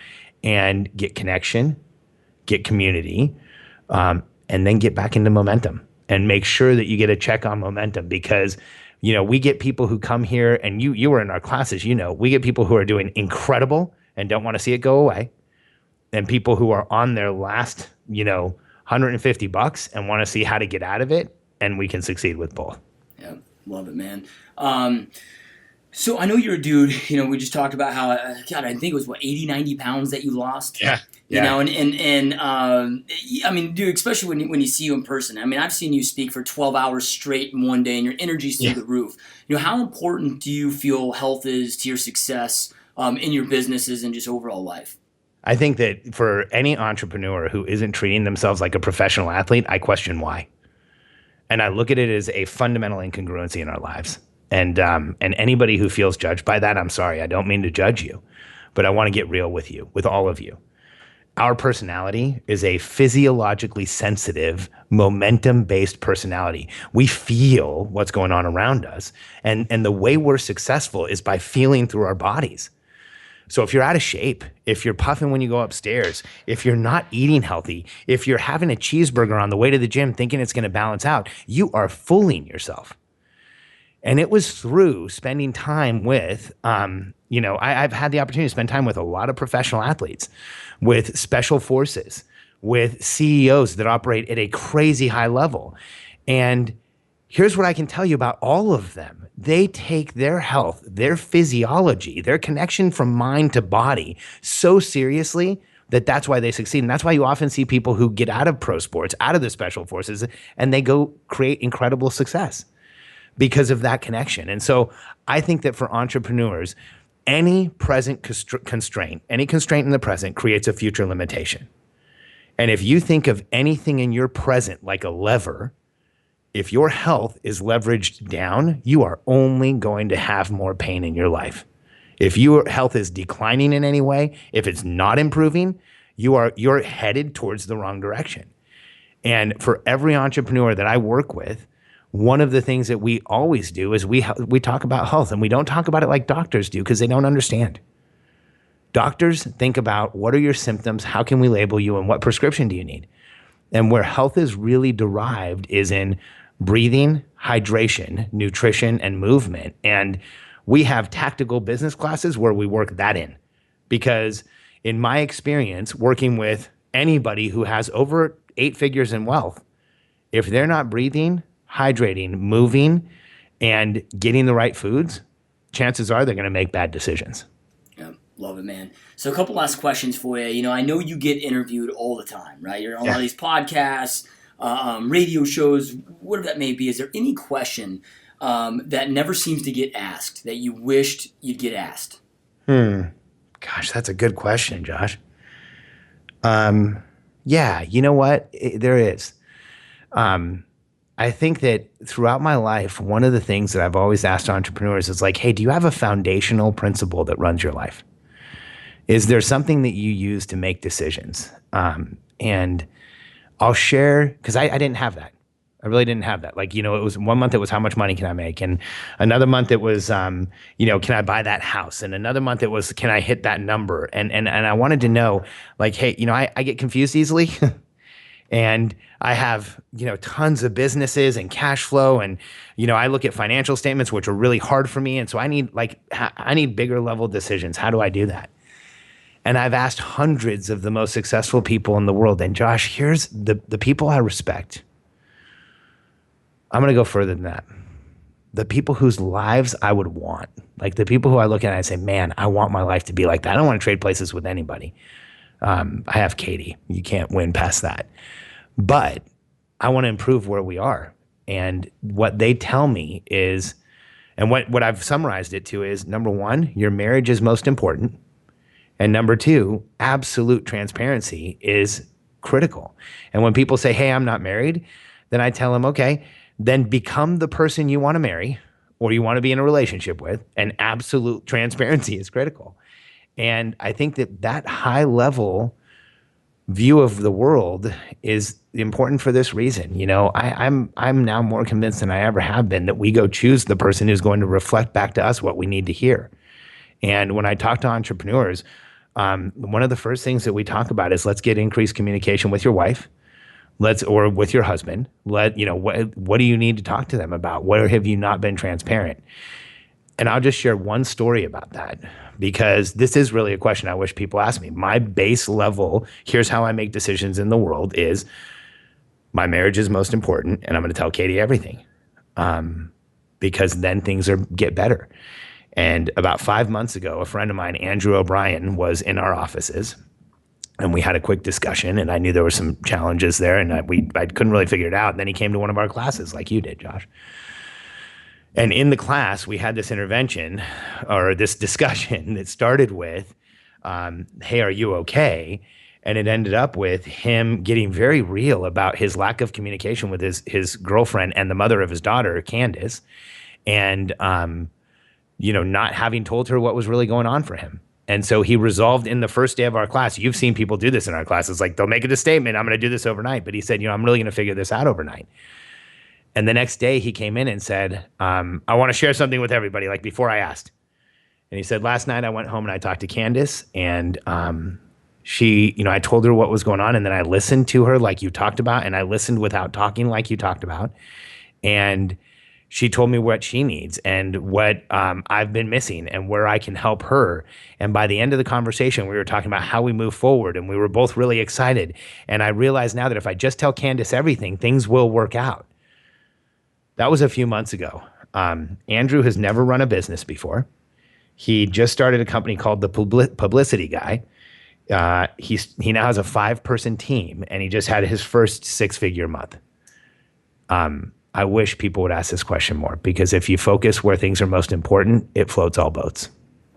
and get connection, get community, and then get back into momentum and make sure that you get a check on momentum, because, you know, we get people who come here, and you were in our classes, you know, we get people who are doing incredible and don't want to see it go away, and people who are on their last, you know, $150 and want to see how to get out of it, and we can succeed with both. Yeah, love it, man. So I know you're a dude, you know, we just talked about how, God, I think it was 80, 90 pounds that you lost. Yeah. You know, and I mean, dude, especially when you see you in person. I mean, I've seen you speak for 12 hours straight in one day, and your energy's through the roof. You know, how important do you feel health is to your success in your businesses and just overall life? I think that for any entrepreneur who isn't treating themselves like a professional athlete, I question why. And I look at it as a fundamental incongruency in our lives. And anybody who feels judged by that, I'm sorry, I don't mean to judge you, but I want to get real with you, with all of you. Our personality is a physiologically sensitive, momentum-based personality. We feel what's going on around us. And the way we're successful is by feeling through our bodies. So if you're out of shape, if you're puffing when you go upstairs, if you're not eating healthy, if you're having a cheeseburger on the way to the gym thinking it's going to balance out, you are fooling yourself. And it was through spending time with, you know, I've had the opportunity to spend time with a lot of professional athletes, with special forces, with CEOs that operate at a crazy high level. And here's what I can tell you about all of them. They take their health, their physiology, their connection from mind to body so seriously that that's why they succeed. And that's why you often see people who get out of pro sports, out of the special forces, and they go create incredible success because of that connection. And so I think that for entrepreneurs, any present constraint, any constraint in the present creates a future limitation. And if you think of anything in your present like a lever, if your health is leveraged down, you are only going to have more pain in your life. If your health is declining in any way, if it's not improving, you're headed towards the wrong direction. And for every entrepreneur that I work with, one of the things that we always do is we talk about health, and we don't talk about it like doctors do because they don't understand. Doctors think about what are your symptoms, how can we label you, and what prescription do you need? And where health is really derived is in breathing, hydration, nutrition, and movement. And we have tactical business classes where we work that in, because in my experience, working with anybody who has over 8 figures in wealth, if they're not breathing, hydrating, moving, and getting the right foods, chances are they're going to make bad decisions. Yeah, love it, man. So a couple last questions for you. You know, I know you get interviewed all the time, right? You're on a lot of these podcasts, radio shows, whatever that may be. Is there any question that never seems to get asked that you wished you'd get asked? Gosh, that's a good question, Josh. Yeah, you know what? There is. I think that throughout my life, one of the things that I've always asked entrepreneurs is like, hey, do you have a foundational principle that runs your life? Is there something that you use to make decisions? And I'll share, because I didn't have that. I really didn't have that. Like, you know, it was 1 month it was how much money can I make? And another month it was, you know, can I buy that house? And another month it was, can I hit that number? And I wanted to know, like, hey, you know, I get confused easily. And I have, you know, tons of businesses and cash flow. And, you know, I look at financial statements, which are really hard for me. And so I need bigger level decisions. How do I do that? And I've asked hundreds of the most successful people in the world. And Josh, here's the people I respect. I'm going to go further than that. the people whose lives I would want, like the people who I look at and I say, man, I want my life to be like that. I don't want to trade places with anybody. I have Katie. You can't win past that. But I want to improve where we are. And what they tell me is, and what I've summarized it to is, number one, your marriage is most important. And number two, absolute transparency is critical. And when people say, hey, I'm not married, then I tell them, okay, then become the person you want to marry or you want to be in a relationship with, and absolute transparency is critical. And I think that high level view of the world is important for this reason. You know, I'm now more convinced than I ever have been that we go choose the person who's going to reflect back to us what we need to hear. And when I talk to entrepreneurs, one of the first things that we talk about is, let's get increased communication with your wife, or with your husband. What do you need to talk to them about? Where have you not been transparent? And I'll just share one story about that, because this is really a question I wish people ask me. My base level, here's how I make decisions in the world, is my marriage is most important, and I'm going to tell Katie everything, because then things get better. And about 5 months ago, a friend of mine, Andrew O'Brien, was in our offices, and we had a quick discussion, and I knew there were some challenges there, and I couldn't really figure it out. And then he came to one of our classes like you did, Josh. And in the class, we had this intervention, or this discussion that started with, hey, are you okay? And it ended up with him getting very real about his lack of communication with his girlfriend and the mother of his daughter, Candace, and not having told her what was really going on for him. And so he resolved in the first day of our class. You've seen people do this in our classes. Like, they'll make a statement, I'm going to do this overnight. But he said, I'm really going to figure this out overnight. And the next day he came in and said, I want to share something with everybody, like before I asked. And he said, last night I went home and I talked to Candace, and I told her what was going on, and then I listened to her like you talked about, and I listened without talking like you talked about. And she told me what she needs and what I've been missing and where I can help her. And by the end of the conversation, we were talking about how we move forward, and we were both really excited. And I realize now that if I just tell Candace everything, things will work out. That was a few months ago. Andrew has never run a business before. He just started a company called The Publicity Guy. He now has a 5-person team, and he just had his first 6-figure month. I wish people would ask this question more, because if you focus where things are most important, it floats all boats.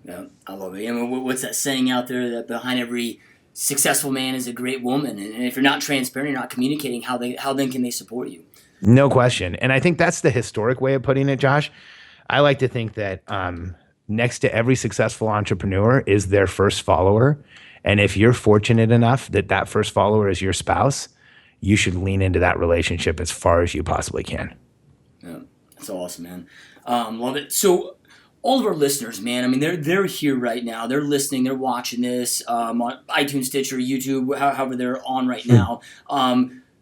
Yeah, I love it. I mean, what's that saying out there, that behind every successful man is a great woman? And if you're not transparent, you're not communicating, how then can they support you? No question. And I think that's the historic way of putting it, Josh. I like to think that next to every successful entrepreneur is their first follower. And if you're fortunate enough that first follower is your spouse, you should lean into that relationship as far as you possibly can. Yeah, that's awesome, man. Love it. So all of our listeners, man, I mean, they're here right now. They're listening. They're watching this on iTunes, Stitcher, YouTube, however they're on right now.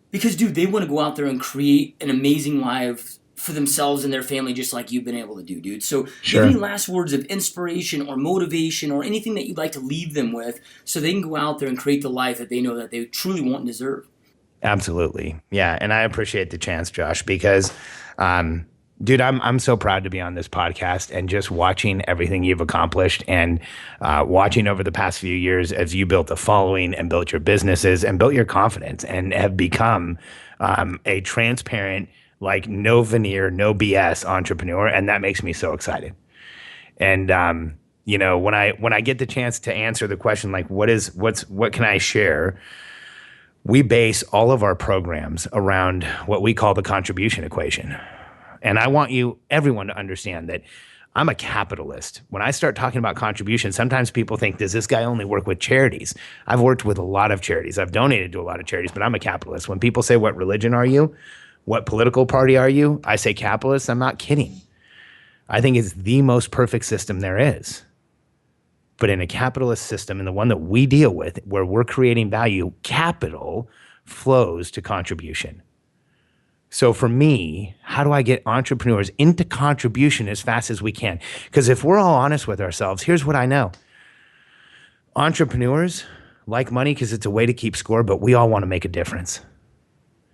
Because, dude, they want to go out there and create an amazing life for themselves and their family, just like you've been able to do, dude. So Sure. Any last words of inspiration or motivation or anything that you'd like to leave them with so they can go out there and create the life that they know that they truly want and deserve? Absolutely. Yeah. And I appreciate the chance, Josh, because, dude, I'm so proud to be on this podcast, and just watching everything you've accomplished, and watching over the past few years as you built a following and built your businesses and built your confidence and have become a transparent, like no veneer, no BS entrepreneur. And that makes me so excited. And, when I get the chance to answer the question, like, what can I share? We base all of our programs around what we call the contribution equation. And I want everyone to understand that I'm a capitalist. When I start talking about contribution, sometimes people think, does this guy only work with charities? I've worked with a lot of charities. I've donated to a lot of charities, but I'm a capitalist. When people say, what religion are you? What political party are you? I say capitalist. I'm not kidding. I think it's the most perfect system there is. But in a capitalist system, and the one that we deal with, where we're creating value, capital flows to contribution. So for me, how do I get entrepreneurs into contribution as fast as we can? Because if we're all honest with ourselves, here's what I know. Entrepreneurs like money because it's a way to keep score, but we all want to make a difference.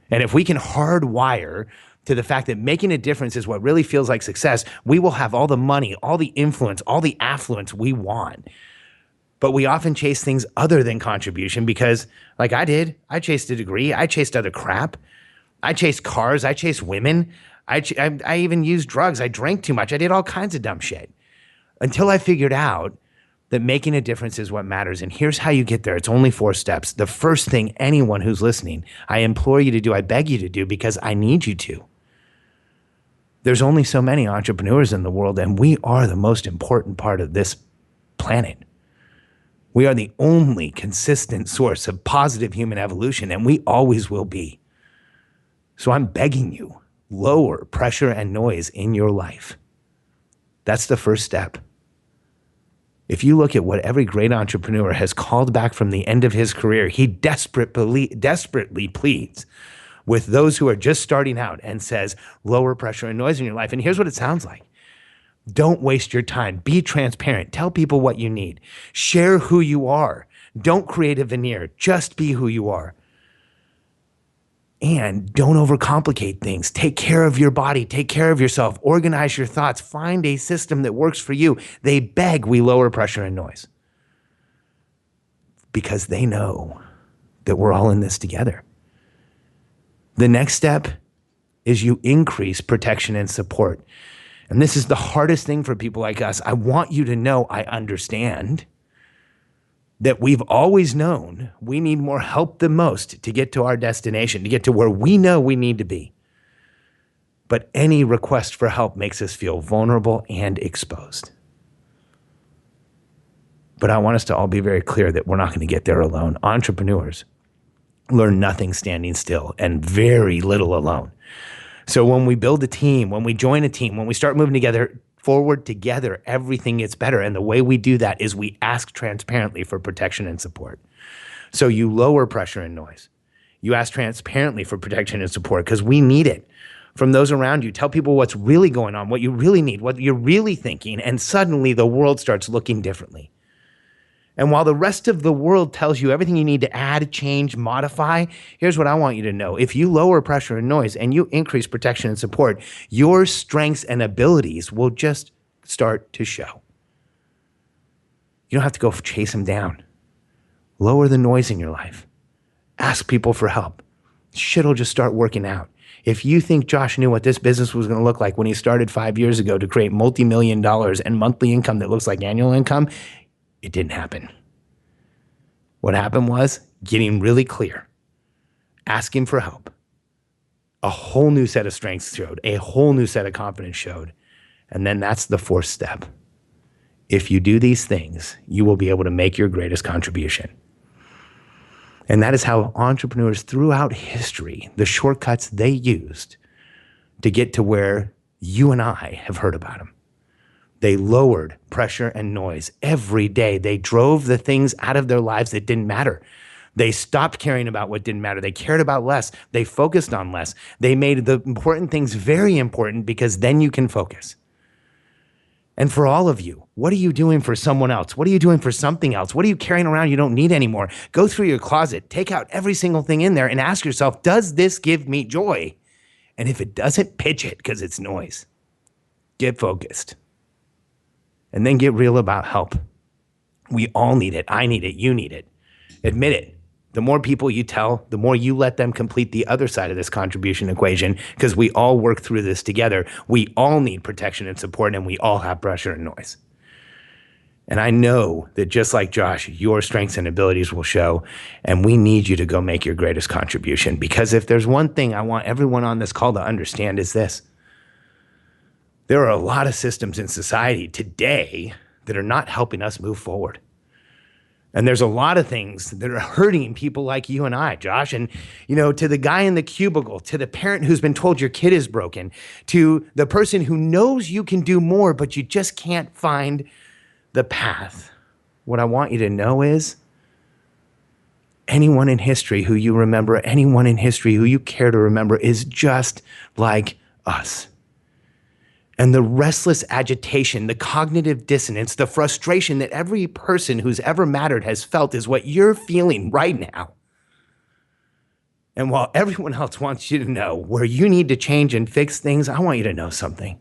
And if we can hardwire to the fact that making a difference is what really feels like success, we will have all the money, all the influence, all the affluence we want. But we often chase things other than contribution because, like I did, I chased a degree, I chased other crap. I chased cars, I chased women. I even used drugs. I drank too much. I did all kinds of dumb shit until I figured out that making a difference is what matters. And here's how you get there. It's only 4 steps. The first thing anyone who's listening, I implore you to do, I beg you to do, because I need you to. There's only so many entrepreneurs in the world, and we are the most important part of this planet. We are the only consistent source of positive human evolution, and we always will be. So I'm begging you, lower pressure and noise in your life. That's the first step. If you look at what every great entrepreneur has called back from the end of his career, he desperately pleads with those who are just starting out and says, lower pressure and noise in your life. And here's what it sounds like. Don't waste your time. Be transparent. Tell people what you need. Share who you are. Don't create a veneer. Just be who you are. And don't overcomplicate things. Take care of your body. Take care of yourself. Organize your thoughts. Find a system that works for you. They beg we lower pressure and noise because they know that we're all in this together. The next step is you increase protection and support. And this is the hardest thing for people like us. I want you to know I understand that we've always known we need more help than most to get to our destination, to get to where we know we need to be. But any request for help makes us feel vulnerable and exposed. But I want us to all be very clear that we're not going to get there alone. Entrepreneurs learn nothing standing still and very little alone. So when we build a team, when we join a team, when we start moving forward together, everything gets better. And the way we do that is we ask transparently for protection and support. So you lower pressure and noise. You ask transparently for protection and support because we need it from those around you. Tell people what's really going on, what you really need, what you're really thinking, and suddenly the world starts looking differently. And while the rest of the world tells you everything you need to add, change, modify, here's what I want you to know. If you lower pressure and noise and you increase protection and support, your strengths and abilities will just start to show. You don't have to go chase them down. Lower the noise in your life. Ask people for help. Shit will just start working out. If you think Josh knew what this business was going to look like when he started 5 years ago to create multi-million dollars and monthly income that looks like annual income, it didn't happen. What happened was getting really clear, asking for help. A whole new set of strengths showed, a whole new set of confidence showed. And then that's the 4th step. If you do these things, you will be able to make your greatest contribution. And that is how entrepreneurs throughout history, the shortcuts they used to get to where you and I have heard about them. They lowered pressure and noise every day. They drove the things out of their lives that didn't matter. They stopped caring about what didn't matter. They cared about less. They focused on less. They made the important things very important because then you can focus. And for all of you, what are you doing for someone else? What are you doing for something else? What are you carrying around you don't need anymore? Go through your closet, take out every single thing in there and ask yourself, does this give me joy? And if it doesn't, pitch it because it's noise. Get focused. And then get real about help. We all need it. I need it. You need it. Admit it. The more people you tell, the more you let them complete the other side of this contribution equation because we all work through this together. We all need protection and support, and we all have pressure and noise. And I know that just like Josh, your strengths and abilities will show, and we need you to go make your greatest contribution because if there's one thing I want everyone on this call to understand is this. There are a lot of systems in society today that are not helping us move forward. And there's a lot of things that are hurting people like you and I, Josh. And, to the guy in the cubicle, to the parent who's been told your kid is broken, to the person who knows you can do more, but you just can't find the path. What I want you to know is anyone in history who you remember, anyone in history who you care to remember is just like us. And the restless agitation, the cognitive dissonance, the frustration that every person who's ever mattered has felt is what you're feeling right now. And while everyone else wants you to know where you need to change and fix things, I want you to know something.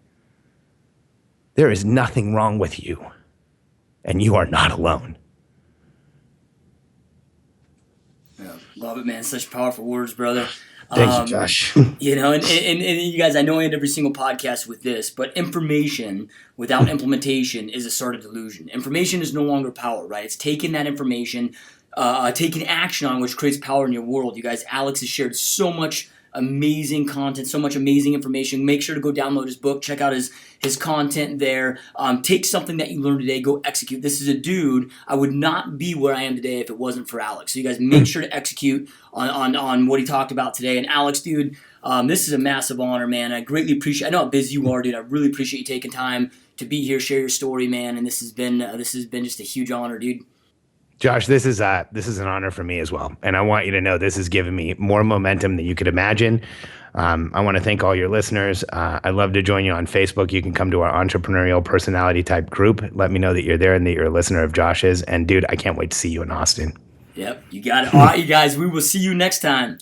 There is nothing wrong with you, and you are not alone. Yeah, love it, man. Such powerful words, brother. Thank you, Josh. You know, and you guys, I know I end every single podcast with this, but information without implementation is a sort of delusion. Information is no longer power, right? It's taking that information, taking action on, which creates power in your world. You guys, Alex has shared so much amazing content, so much amazing information. Make sure to go download his book, check out his content there. Take something that you learned today, go execute. This is a dude, I would not be where I am today if it wasn't for Alex. So you guys make sure to execute on what he talked about today. And Alex, dude, this is a massive honor, man. I greatly appreciate, I know how busy you are, dude. I really appreciate you taking time to be here, share your story, man. And this has been just a huge honor, dude. Josh, this is an honor for me as well. And I want you to know this has given me more momentum than you could imagine. I want to thank all your listeners. I'd love to join you on Facebook. You can come to our entrepreneurial personality type group. Let me know that you're there and that you're a listener of Josh's. And dude, I can't wait to see you in Austin. Yep, you got it. All right, you guys, we will see you next time.